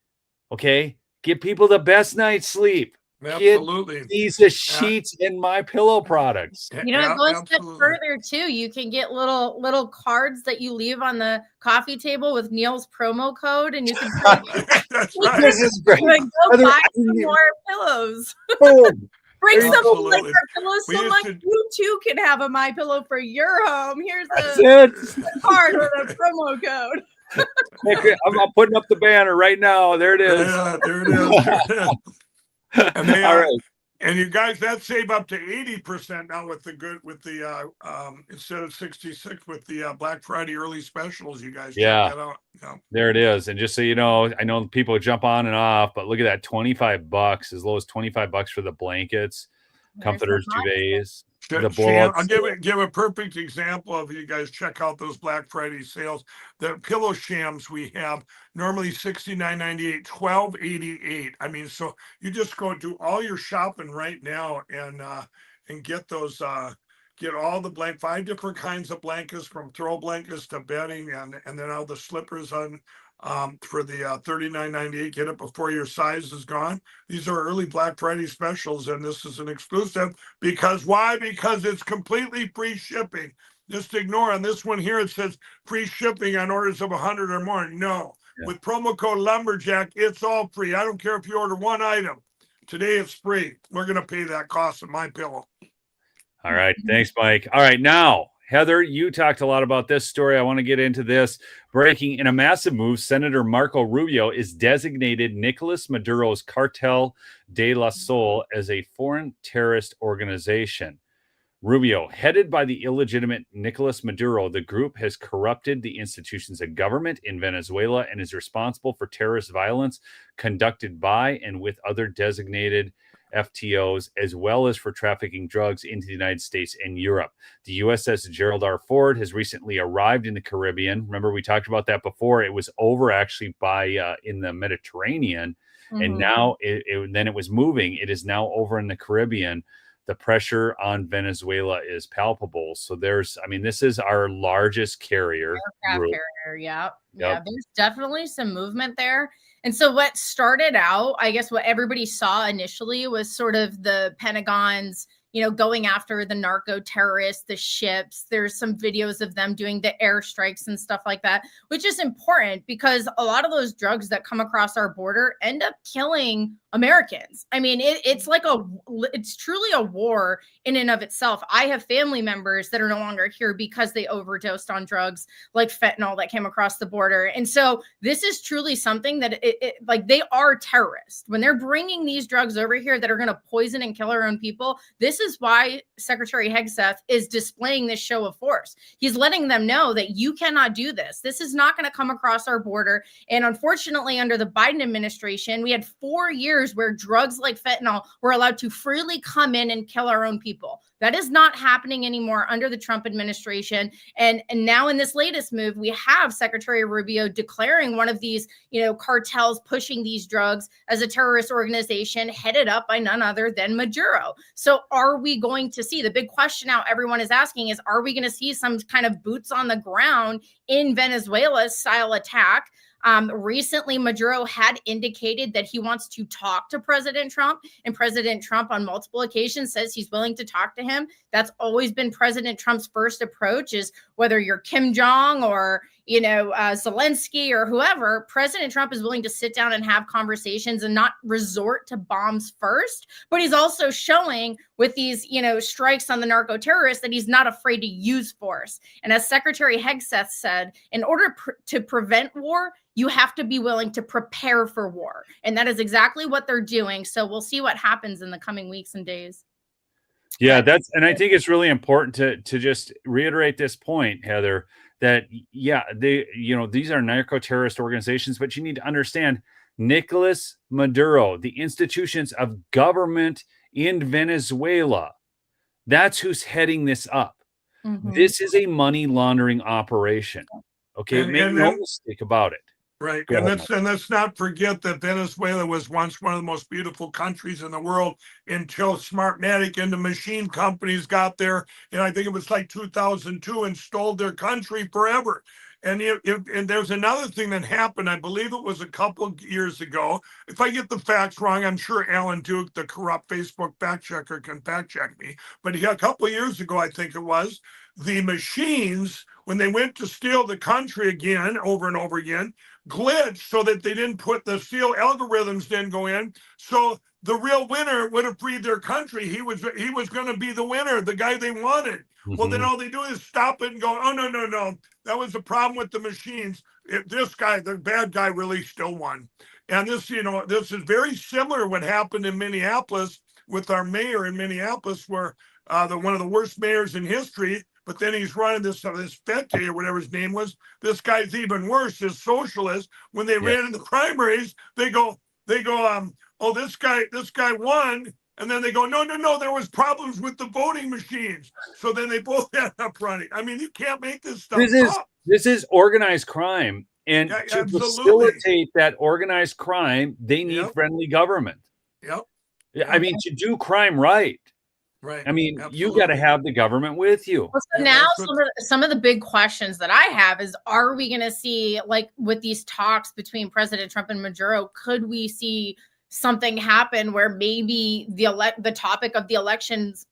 okay, give people the best night's sleep.
Absolutely.
Get these sheets and My Pillow products.
It goes a step further too. You can get little cards that you leave on the coffee table with Neil's promo code, and you can
That's right.
This is great.
go buy some more pillows.
Boom.
Bring some
Absolutely.
like pillows
We
so
used
like
to-
you too can have a My Pillow for your home. Here's
That's
a
it.
card with a promo code.
I'm putting up the banner right now. There it is.
Yeah, there it is. There it is. And they
All
are,
right.
and you guys, that save up to 80% now instead of 66 with the Black Friday early specials. You guys
Yeah.
check that out. Yeah.
There it is. And just so you know, I know people jump on and off, but look at that, $25, as low as $25 for the blankets, comforters, duvets, the
I'll
bullets.
give a perfect example of you guys check out those Black Friday sales. The pillow shams we have normally $69.98, $12.88. I mean, so you just go do all your shopping right now and get those get all the 5 different kinds of blankets, from throw blankets to bedding, and then all the slippers on for the $39.98. Get it before your size is gone. These are early Black Friday specials, and this is an exclusive. Because why? Because it's completely free shipping. Just ignore on this one here, it says free shipping on orders of 100 or more. No, with promo code Lumberjack, it's all free. I don't care if you order one item. Today it's free. We're going to pay that cost of My Pillow.
All right. Thanks, Mike. All right. Now, Heather, you talked a lot about this story. I want to get into this. Breaking in a massive move, Senator Marco Rubio is designated Nicolas Maduro's Cartel de la Sol as a foreign terrorist organization. Rubio, headed by the illegitimate Nicolas Maduro, the group has corrupted the institutions of government in Venezuela and is responsible for terrorist violence conducted by and with other designated FTOs, as well as for trafficking drugs into the United States and Europe. The USS Gerald R. Ford has recently arrived in the Caribbean. Remember, we talked about that before. It was over actually by in the Mediterranean, and now then it was moving. It is now over in the Caribbean. The pressure on Venezuela is palpable. So this is our largest carrier.
Aircraft carrier, yeah. There's definitely some movement there. And so what started out, I guess what everybody saw initially was sort of the Pentagon's, going after the narco terrorists, the ships. There's some videos of them doing the airstrikes and stuff like that, which is important because a lot of those drugs that come across our border end up killing Americans. I mean, it's truly a war in and of itself. I have family members that are no longer here because they overdosed on drugs like fentanyl that came across the border. And so this is truly something that they are terrorists. When they're bringing these drugs over here that are going to poison and kill our own people, this is why Secretary Hegseth is displaying this show of force. He's letting them know that you cannot do this. This is not going to come across our border. And unfortunately, under the Biden administration, we had 4 years where drugs like fentanyl were allowed to freely come in and kill our own people. That is not happening anymore under the Trump administration. And now in this latest move, we have Secretary Rubio declaring one of these, cartels pushing these drugs as a terrorist organization headed up by none other than Maduro. So are we going to see, the big question now everyone is asking is, are we going to see some kind of boots on the ground in Venezuela style attack? Recently, Maduro had indicated that he wants to talk to President Trump, and President Trump on multiple occasions says he's willing to talk to him. That's always been President Trump's first approach, is whether you're Kim Jong or, Zelensky or whoever, President Trump is willing to sit down and have conversations and not resort to bombs first. But he's also showing with these, strikes on the narco terrorists that he's not afraid to use force. And as Secretary Hegseth said, in order to prevent war, you have to be willing to prepare for war. And that is exactly what they're doing. So we'll see what happens in the coming weeks and days.
Yeah, and I think it's really important to just reiterate this point, Heather, that these are narco terrorist organizations, but you need to understand Nicolas Maduro, the institutions of government in Venezuela, that's who's heading this up. This is a money laundering operation. Okay, make no mistake about it.
Right. And let's not forget that Venezuela was once one of the most beautiful countries in the world until Smartmatic and the machine companies got there. And I think it was like 2002 and stole their country forever. And and there's another thing that happened. I believe it was a couple of years ago. If I get the facts wrong, I'm sure Alan Duke, the corrupt Facebook fact checker, can fact check me. But a couple of years ago, I think it was, the machines, when they went to steal the country again, over and over again, glitched so that they didn't put the steal algorithms didn't go in. So the real winner would have freed their country. He was going to be the winner, the guy they wanted. Well, then all they do is stop it and go, oh, no. That was the problem with the machines. This guy, the bad guy, really still won. And this, this is very similar to what happened in Minneapolis with our mayor in Minneapolis, where one of the worst mayors in history, but then he's running this Fete or whatever his name was. This guy's even worse, this socialist. When they ran in the primaries, they go, oh, this guy won. And then they go, no, there was problems with the voting machines. So then they both end up running. I mean, you can't make this stuff up.
This is organized crime. And to facilitate that organized crime, they need friendly government.
Yep.
I mean, to do crime right.
Right.
I mean, you got to have the government with you.
Well, so now some of the big questions that I have is, are we going to see, like with these talks between President Trump and Maduro, could we see something happen where maybe the topic of the elections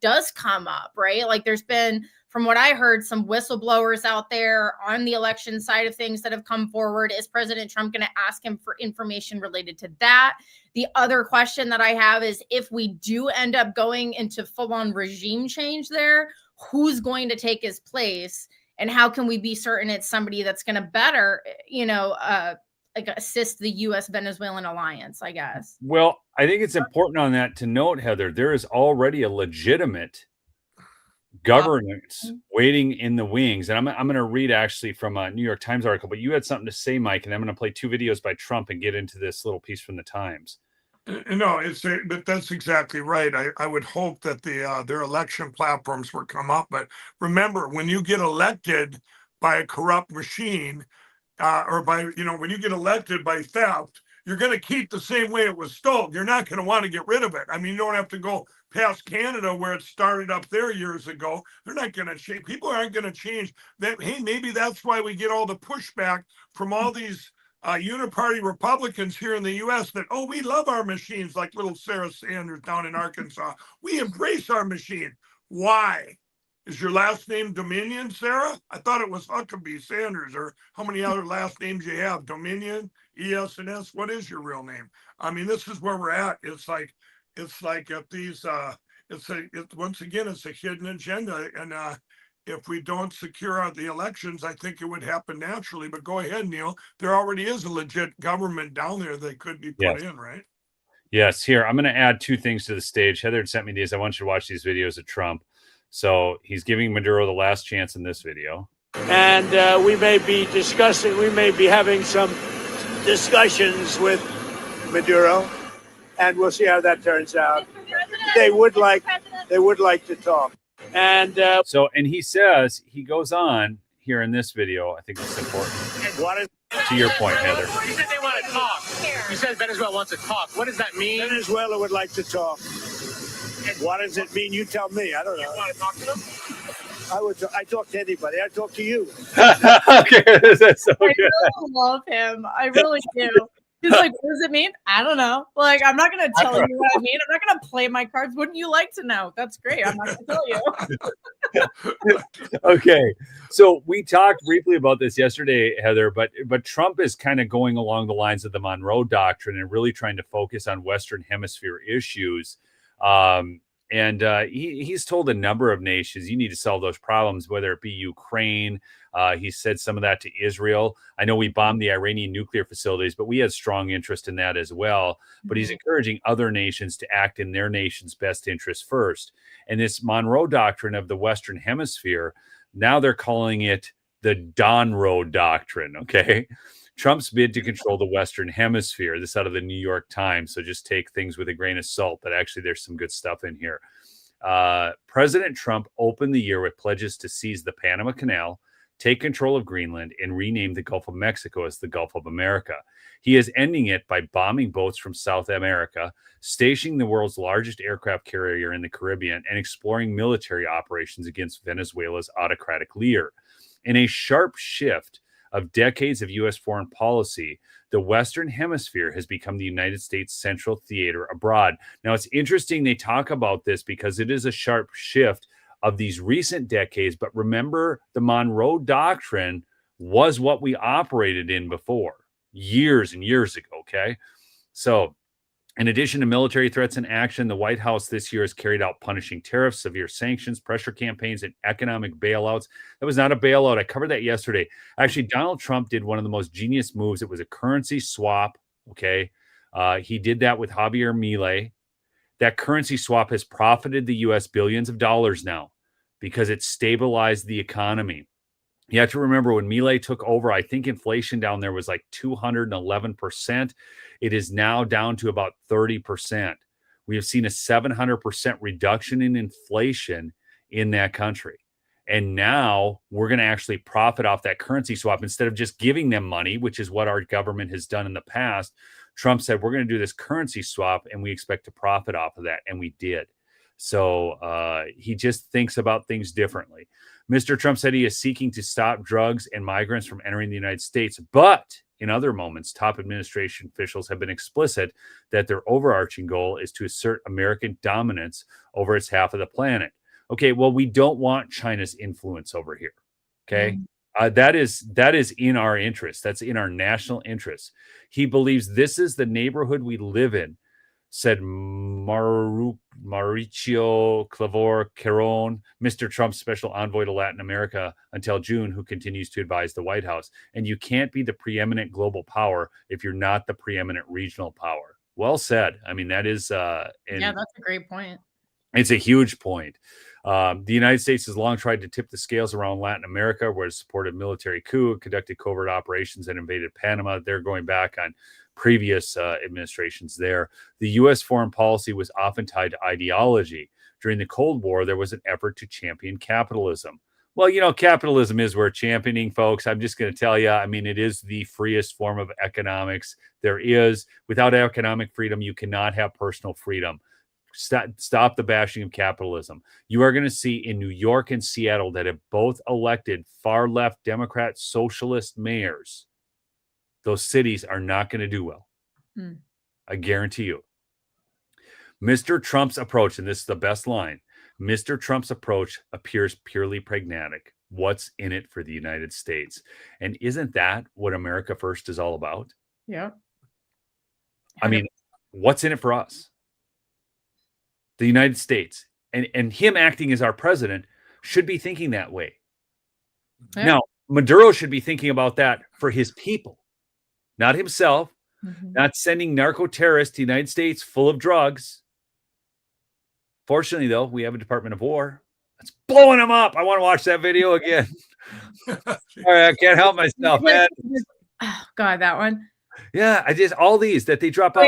does come up, right? Like there's been, from what I heard, some whistleblowers out there on the election side of things that have come forward. Is President Trump going to ask him for information related to that? The other question that I have is, if we do end up going into full-on regime change there, who's going to take his place? And how can we be certain it's somebody that's going to better, assist the U.S. Venezuelan alliance, I guess?
Well, I think it's important on that to note, Heather, there is already a legitimate governance waiting in the wings. And I'm going to read actually from a New York Times article, but you had something to say, Mike, and I'm going to play 2 videos by Trump and get into this little piece from the Times.
No, but that's exactly right. I would hope that their election platforms would come up. But remember, when you get elected by a corrupt machine, or by, when you get elected by theft, you're going to keep the same way it was stolen. You're not going to want to get rid of it. I mean, you don't have to go past Canada where it started up there years ago. They're not going to change. People aren't going to change that. Hey, maybe that's why we get all the pushback from all these uniparty Republicans here in the U.S. that, oh, we love our machines, like little Sarah Sanders down in Arkansas. We embrace our machine. Why? Is your last name Dominion, Sarah? I thought it was Huckabee Sanders, or how many other last names you have? Dominion, ES&S. What is your real name? I mean, this is where we're at. It's like if these, once again, it's a hidden agenda. And if we don't secure the elections, I think it would happen naturally. But go ahead, Neil. There already is a legit government down there that could be put in, right?
Yes. Here, I'm going to add two things to the stage. Heather had sent me these. I want you to watch these videos of Trump. So he's giving Maduro the last chance in this video.
And we may be having some discussions with Maduro, and we'll see how that turns out. They would like to talk. And
and he says, he goes on here in this video. I think it's important. To your point, Heather.
He said they want to talk. He says Venezuela wants to talk. What does that mean? Venezuela would like to talk. What does it mean? You tell me. I don't know. You want to talk to them? I talk to anybody. I talk to you.
Okay, that's so good.
I really love him. I really do. He's like, what does it mean? I don't know. Like, I'm not going to tell you what I mean. I'm not going to play my cards. Wouldn't you like to know? That's great. I'm not going to tell you.
Okay. So we talked briefly about this yesterday, Heather, but Trump is kind of going along the lines of the Monroe Doctrine and really trying to focus on Western Hemisphere issues. He's told a number of nations, you need to solve those problems, whether it be Ukraine. He said some of that to Israel. I know we bombed the Iranian nuclear facilities, but we had strong interest in that as well. But he's encouraging other nations to act in their nation's best interest first. And this Monroe Doctrine of the Western Hemisphere, now they're calling it the Donroe Doctrine, okay? Trump's bid to control the Western Hemisphere. This out of the New York Times. So just take things with a grain of salt, but actually there's some good stuff in here. President Trump opened the year with pledges to seize the Panama Canal, take control of Greenland, and rename the Gulf of Mexico as the Gulf of America. He is ending it by bombing boats from South America, stationing the world's largest aircraft carrier in the Caribbean, and exploring military operations against Venezuela's autocratic leader. In a sharp shift of decades of U.S. foreign policy, the Western Hemisphere has become the United States' central theater abroad. Now, it's interesting they talk about this because it is a sharp shift of these recent decades. But remember, the Monroe Doctrine was what we operated in before, years and years ago, okay? So, in addition to military threats and action, the White House this year has carried out punishing tariffs, severe sanctions, pressure campaigns, and economic bailouts. That was not a bailout. I covered that yesterday. Actually, Donald Trump did one of the most genius moves. It was a currency swap, okay? He did that with Javier Milei. That currency swap has profited the U.S. billions of dollars now because it stabilized the economy. You have to remember when Milei took over, I think inflation down there was like 211%. It is now down to about 30%. We have seen a 700% reduction in inflation in that country. And now we're going to actually profit off that currency swap instead of just giving them money, which is what our government has done in the past. Trump said, we're going to do this currency swap and we expect to profit off of that. And we did. So he just thinks about things differently. Mr. Trump said he is seeking to stop drugs and migrants from entering the United States. But in other moments, top administration officials have been explicit that their overarching goal is to assert American dominance over its half of the planet. Okay, well, we don't want China's influence over here. Okay. That is in our interest. That's in our national interest. He believes this is the neighborhood we live in, said Mauricio Clavor Caron, Mr. Trump's special envoy to Latin America until June, who continues to advise the White House. And you can't be the preeminent global power if you're not the preeminent regional power. Well said. I mean, that is...
yeah, that's a great point.
It's a huge point. The United States has long tried to tip the scales around Latin America, where it supported military coup, conducted covert operations, and invaded Panama. They're going back on previous administrations there. The U.S. foreign policy was often tied to ideology. During the Cold War, there was an effort to champion capitalism. Well, capitalism is worth championing, folks. I'm just going to tell you, I mean, it is the freest form of economics there is. Without economic freedom, you cannot have personal freedom. Stop the bashing of capitalism. You are going to see in New York and Seattle that have both elected far left Democrat socialist mayors. Those cities are not going to do well. I guarantee you. Mr. Trump's approach, and this is the best line, Mr. Trump's approach appears purely pragmatic. What's in it for the United States? And isn't that what America First is all about?
Yeah.
I mean, what's in it for us? The United States. And him acting as our president should be thinking that way. Yeah. Now, Maduro should be thinking about that for his people, not himself, not sending narco terrorists to the United States full of drugs. Fortunately, though, we have a Department of War that's blowing them up. I want to watch that video again. All right, I can't help myself, man.
Oh, God, that one.
Yeah, all these that they drop out.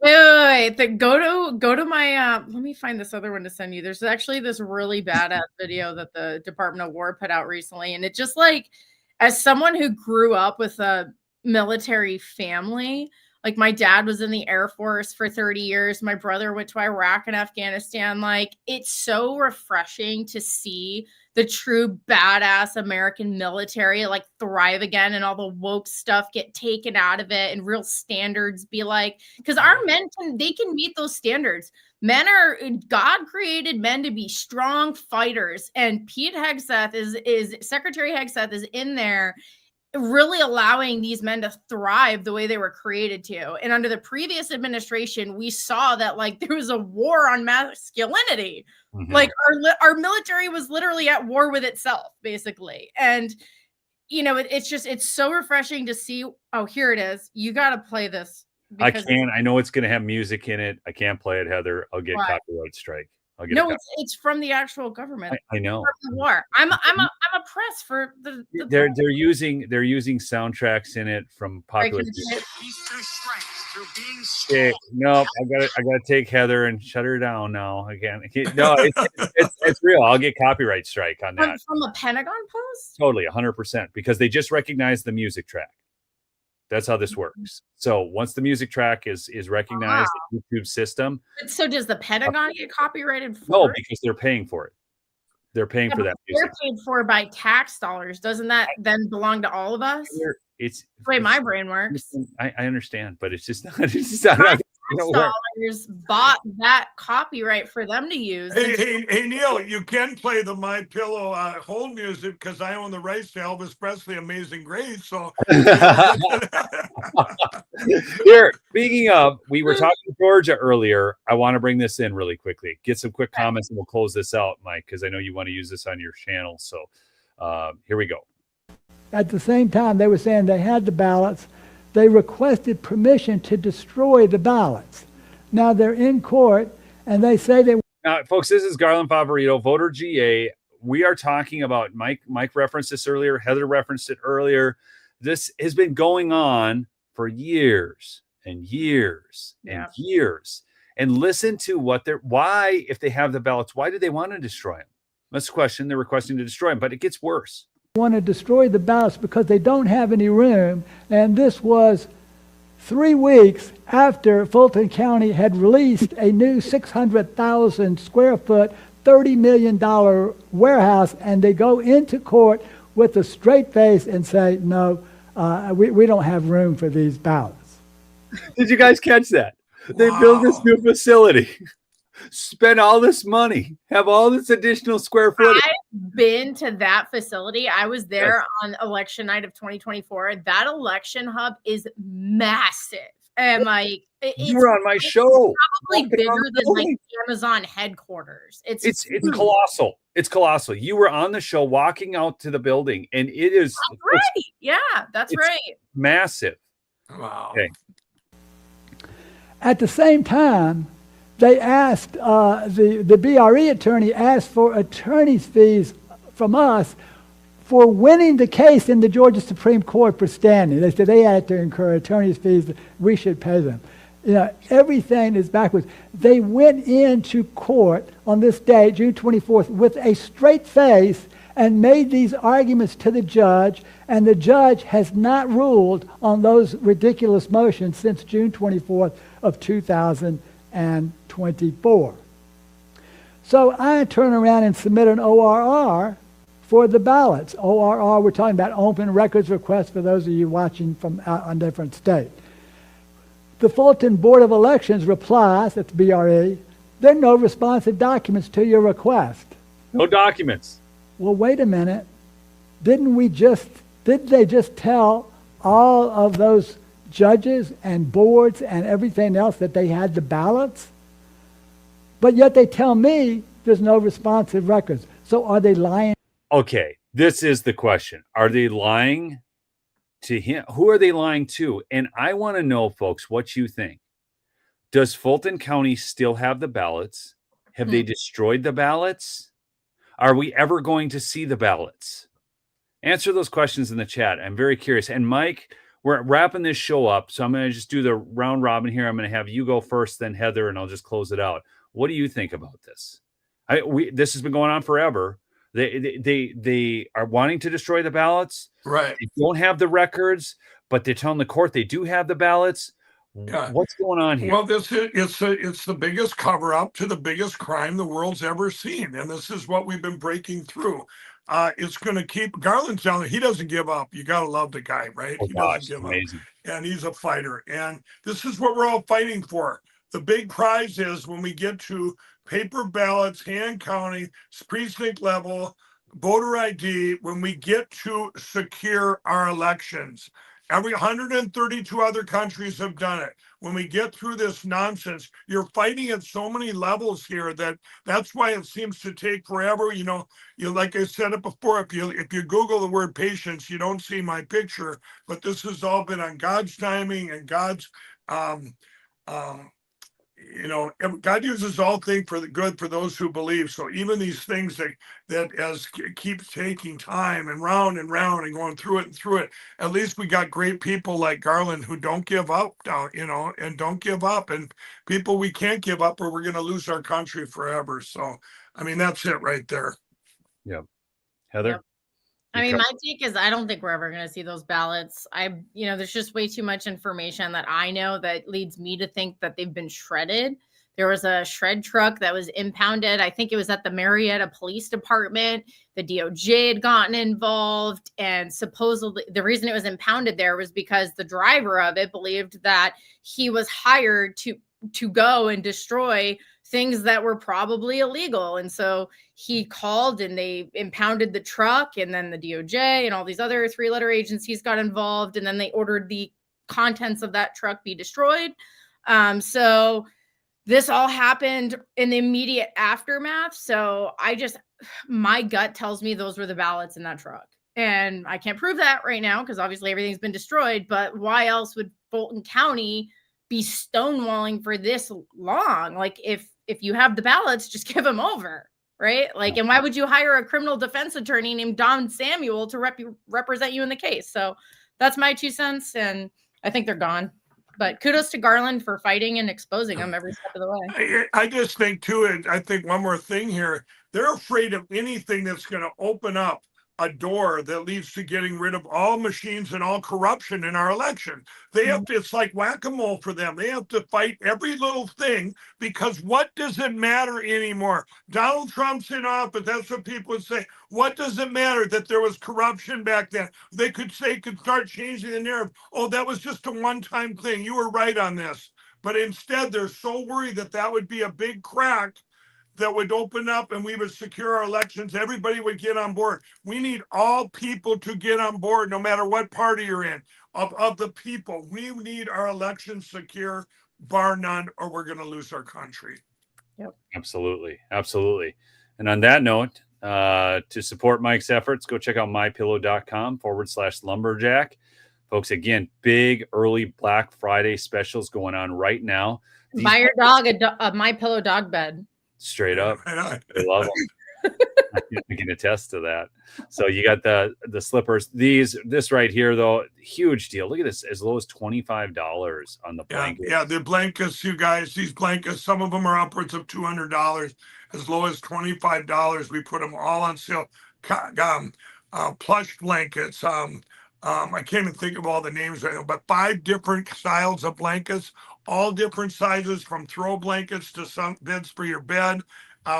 Wait. Go to my let me find this other one to send you. There's actually this really badass video that the Department of War put out recently, and it just like, as someone who grew up with a military family, like my dad was in the Air Force for 30 years. My brother went to Iraq and Afghanistan. Like, it's so refreshing to see the true badass American military like thrive again, and all the woke stuff get taken out of it, and real standards be like, because our men can meet those standards. God created men to be strong fighters, and Pete Hegseth is Secretary Hegseth is in there, really allowing these men to thrive the way they were created to. And under the previous administration, we saw that like there was a war on masculinity. Like our military was literally at war with itself, basically. And it's so refreshing to see. Oh, here it is. You got to play this.
I can't. I know it's going to have music in it. I can't play it, Heather. I'll get copyright strike.
It's from the actual government.
I know.
War. I'm a press for the
they're using soundtracks in it from popular. Okay, nope. I gotta take Heather and shut her down now again. No, it's real. I'll get copyright strike on that.
From a Pentagon Post?
Totally, 100%, because they just recognize the music track. That's how this works. So once the music track is recognized in the YouTube system.
So does the Pentagon get copyrighted for
No,
it?
because they're paying for it. They're paying for that music.
They're paid for by tax dollars. Doesn't that then belong to all of us?
It's
the way my brain works.
I understand, but it's just not. It's just not
dollars bought that copyright for them to use.
Hey, Neil, you can play the My Pillow hold music because I own the rights to Elvis Presley, Amazing Grace. So
here, speaking of, we were talking to Georgia earlier. I want to bring this in really quickly. Get some quick comments, and we'll close this out, Mike, because I know you want to use this on your channel. So here we go.
At the same time, they were saying they had the ballots. They requested permission to destroy the ballots. Now they're in court, and they say they...
Now, folks, this is Garland Favorito, voter GA. We are talking about, Mike referenced this earlier. Heather referenced it earlier. This has been going on for years and years and years. And listen to why, if they have the ballots, why do they want to destroy them? That's the question. They're requesting to destroy them, but it gets worse.
Want to destroy the ballots because they don't have any room. And this was 3 weeks after Fulton County had released a new 600,000 square foot, $30 million warehouse, and they go into court with a straight face and say, no, we don't have room for these ballots.
Did you guys catch that? They built this new facility. Spend all this money, have all this additional square footage.
I've been to that facility. I was there on election night of 2024. That election hub is massive. And like,
you were on my show.
Probably bigger than like Amazon headquarters. It's
colossal. It's colossal. You were on the show walking out to the building, and it is
right. Yeah, that's right.
Massive.
Wow.
Okay.
At the same time, they asked, the BRE attorney asked for attorney's fees from us for winning the case in the Georgia Supreme Court for standing. They said they had to incur attorney's fees, we should pay them. You know, everything is backwards. They went into court on this day, June 24th, with a straight face and made these arguments to the judge, and the judge has not ruled on those ridiculous motions since June 24th of 2024. So I turn around and submit an ORR for the ballots. ORR, we're talking about open records request for those of you watching from out on different states. The Fulton Board of Elections replies, that's BRE, there are no responsive documents to your request.
No documents.
Well, wait a minute. Didn't they just tell all of those judges and boards and everything else that they had the ballots? But yet they tell me there's no responsive records. So are they lying?
Okay, this is the question. Are they lying to him? Who are they lying to? And I want to know, folks, what you think. Does Fulton County still have the ballots? Have they destroyed the ballots? Are we ever going to see the ballots? Answer those questions in the chat. I'm very curious. And Mike, we're wrapping this show up, so I'm going to just do the round robin here. I'm going to have you go first, then Heather, and I'll just close it out. What do you think about this? This has been going on forever. They are wanting to destroy the ballots.
Right.
They don't have the records, but they're telling the court they do have the ballots. Yeah. What's going on here?
Well, it's the biggest cover up to the biggest crime the world's ever seen, and this is what we've been breaking through. It's going to keep Garland's down there. He doesn't give up. You got to love the guy, right? He doesn't give
amazing.
up, and he's a fighter. And this is what we're all fighting for. The big prize is when we get to paper ballots, hand counting, precinct level, voter ID, when we get to secure our elections. Every 132 other countries have done it. When we get through this nonsense, you're fighting at so many levels here that's why it seems to take forever. You know, like I said it before, if you Google the word patience, you don't see my picture, but this has all been on God's timing and God's God uses all things for the good for those who believe. So even these things that as keeps taking time and round and going through it, at least we got great people like Garland who don't give up, and don't give up, and people we can't give up or we're going to lose our country forever. So, I mean, that's it right there.
Yeah. Heather?
Yep. I mean, my take is I don't think we're ever going to see those ballots. There's just way too much information that I know that leads me to think that they've been shredded. There was a shred truck that was impounded. I think it was at the Marietta Police Department. The DOJ had gotten involved, and supposedly the reason it was impounded there was because the driver of it believed that he was hired to go and destroy things that were probably illegal. And so he called and they impounded the truck, and then the DOJ and all these other 3-letter agencies got involved, and then they ordered the contents of that truck be destroyed. So this all happened in the immediate aftermath. So my gut tells me those were the ballots in that truck. And I can't prove that right now because obviously everything's been destroyed, but why else would Fulton County be stonewalling for this long? Like if you have the ballots, just give them over, right? Like, and why would you hire a criminal defense attorney named Don Samuel to represent you in the case? So that's my 2 cents, and I think they're gone. But kudos to Garland for fighting and exposing them every step of the way.
I just think too, and I think one more thing here, they're afraid of anything that's going to open up a door that leads to getting rid of all machines and all corruption in our election. They have to, it's like whack-a-mole for them. They have to fight every little thing because what does it matter anymore? Donald Trump's in office. That's what people would say. What does it matter that there was corruption back then? They could start changing the narrative. Oh, that was just a one-time thing. You were right on this. But instead, they're so worried that would be a big crack that would open up and we would secure our elections. Everybody would get on board. We need all people to get on board, no matter what party you're in, of the people. We need our elections secure, bar none, or we're going to lose our country.
Yep.
Absolutely. Absolutely. And on that note, to support Mike's efforts, go check out mypillow.com/lumberjack. Folks, again, big early Black Friday specials going on right now.
Buy your dog a My Pillow dog bed.
Straight up.
Right on.
I love them. I can attest to that. So you got the slippers. This right here though, huge deal. Look at this, as low as $25 on the blanket.
Yeah, the blankets, you guys. These blankets, some of them are upwards of $200, as low as $25. We put them all on sale. Plush blankets. I can't even think of all the names right now, but 5 different styles of blankets, all different sizes, from throw blankets to some beds for your bed.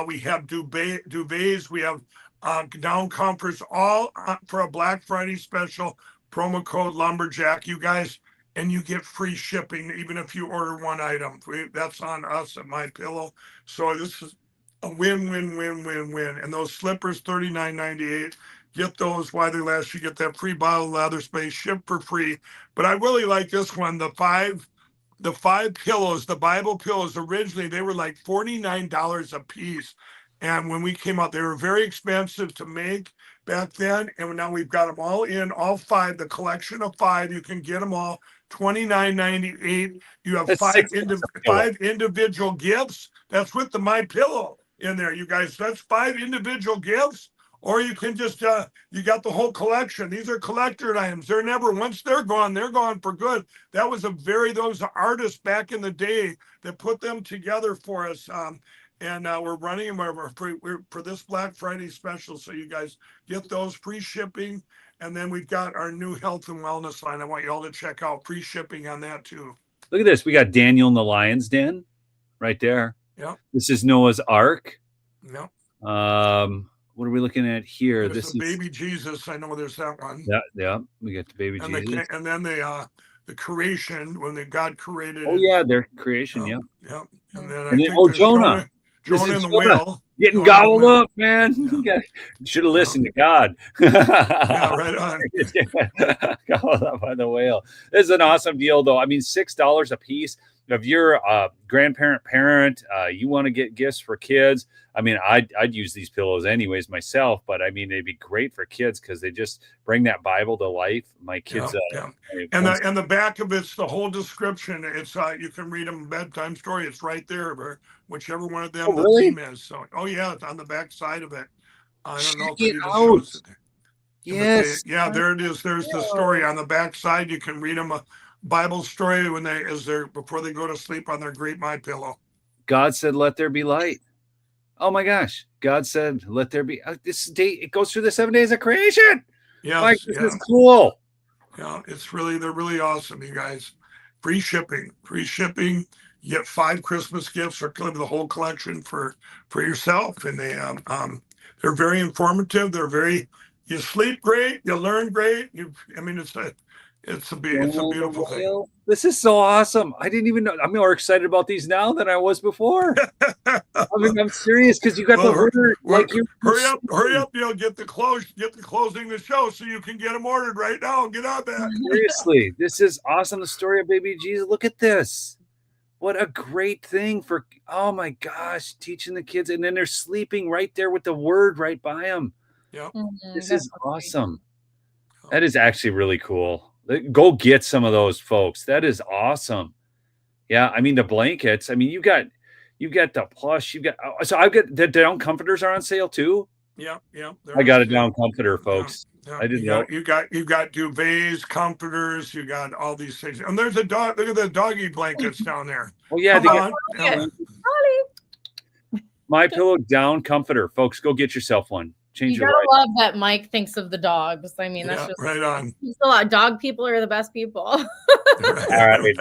We have duvets. We have down comforts, all for a Black Friday special. Promo code Lumberjack, you guys, and you get free shipping even if you order one item. That's on us at My Pillow. So this is a win. And those slippers, $39.98. Get those while they last. You get that free bottle of leather space, shipped for free. But I really like this one, the five pillows, the Bible pillows. Originally, they were like $49 a piece. And when we came out, they were very expensive to make back then. And now we've got them all in, all 5, the collection of 5. You can get them all, $29.98. You have 5 individual gifts. That's with the My Pillow in there, you guys. That's 5 individual gifts. Or you can just, you got the whole collection. These are collector items. They're never, once they're gone for good. That was those artists back in the day that put them together for us. And we're running them for this Black Friday special. So you guys get those, free shipping. And then we've got our new health and wellness line. I want you all to check out, free shipping on that too.
Look at this. We got Daniel in the Lion's Den right there.
Yeah.
This is Noah's Ark.
Yeah.
What are we looking at here?
This is baby Jesus. I know there's that one.
Yeah. We got the baby Jesus.
And then the creation, when God created.
Oh yeah, their creation. Yeah.
Yeah. And
then Jonah.
Jonah and the whale.
Getting gobbled up, man. Yeah. You should have listened to God.
Yeah, right on.
Gobbled up by the whale. This is an awesome deal, though. I mean, $6 a piece. If you're a grandparent, parent, you want to get gifts for kids. I mean, I'd use these pillows anyways myself, but I mean, they'd be great for kids because they just bring that Bible to life. My kids,
And the back of it's the whole description. It's you can read them bedtime story. It's right there, or whichever one of them the theme is. So, it's on the back side of it. I don't know if it even shows it.
Yes.
Yeah, there it is. There's the story on the back side. You can read them a Bible story before they go to sleep on their great My Pillow.
God said, "Let there be light." Oh my gosh! God said, "Let there be." This day it goes through the 7 days of creation.
Yeah,
this is cool.
Yeah, they're really awesome, you guys. Free shipping. You get 5 Christmas gifts or the whole collection for yourself, and they're very informative. You sleep great, you learn great. It's a beautiful thing.
This is so awesome. I didn't even know. I'm more excited about these now than I was before. I'm serious because you got the order.
Hurry up! You'll get the closing the show so you can get them ordered right now. Get on that.
Seriously, this is awesome. The story of baby Jesus. Look at this. What a great thing for, oh my gosh, teaching the kids. And then they're sleeping right there with the word right by them.
Yeah.
This is awesome. That is actually really cool. Go get some of those, folks. That is awesome. Yeah, I mean the blankets. I mean you got the plush. I've got the down comforters are on sale too.
Yeah.
I got a down comforter, folks.
Yeah.
I didn't know.
You got duvets, comforters. You got all these things. And there's a dog. Look at the doggy blankets down there.
Oh yeah, My Pillow down comforter, folks. Go get yourself one.
You gotta love that Mike thinks of the dogs. I mean, that's just
right on.
A lot. Dog people are the best people.
All right.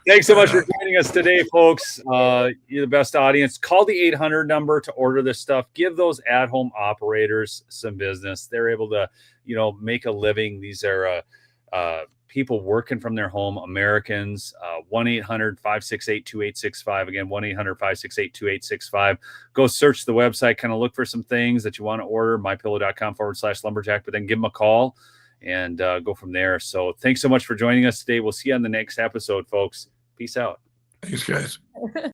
Thanks so much for joining us today, folks. You're the best audience. Call the 800 number to order this stuff. Give those at-home operators some business. They're able to, make a living. These are people working from their home, Americans. 1-800-568-2865. Again, 1-800-568-2865. Go search the website, kind of look for some things that you want to order, mypillow.com/lumberjack, but then give them a call and go from there. So thanks so much for joining us today. We'll see you on the next episode, folks. Peace out.
Thanks, guys.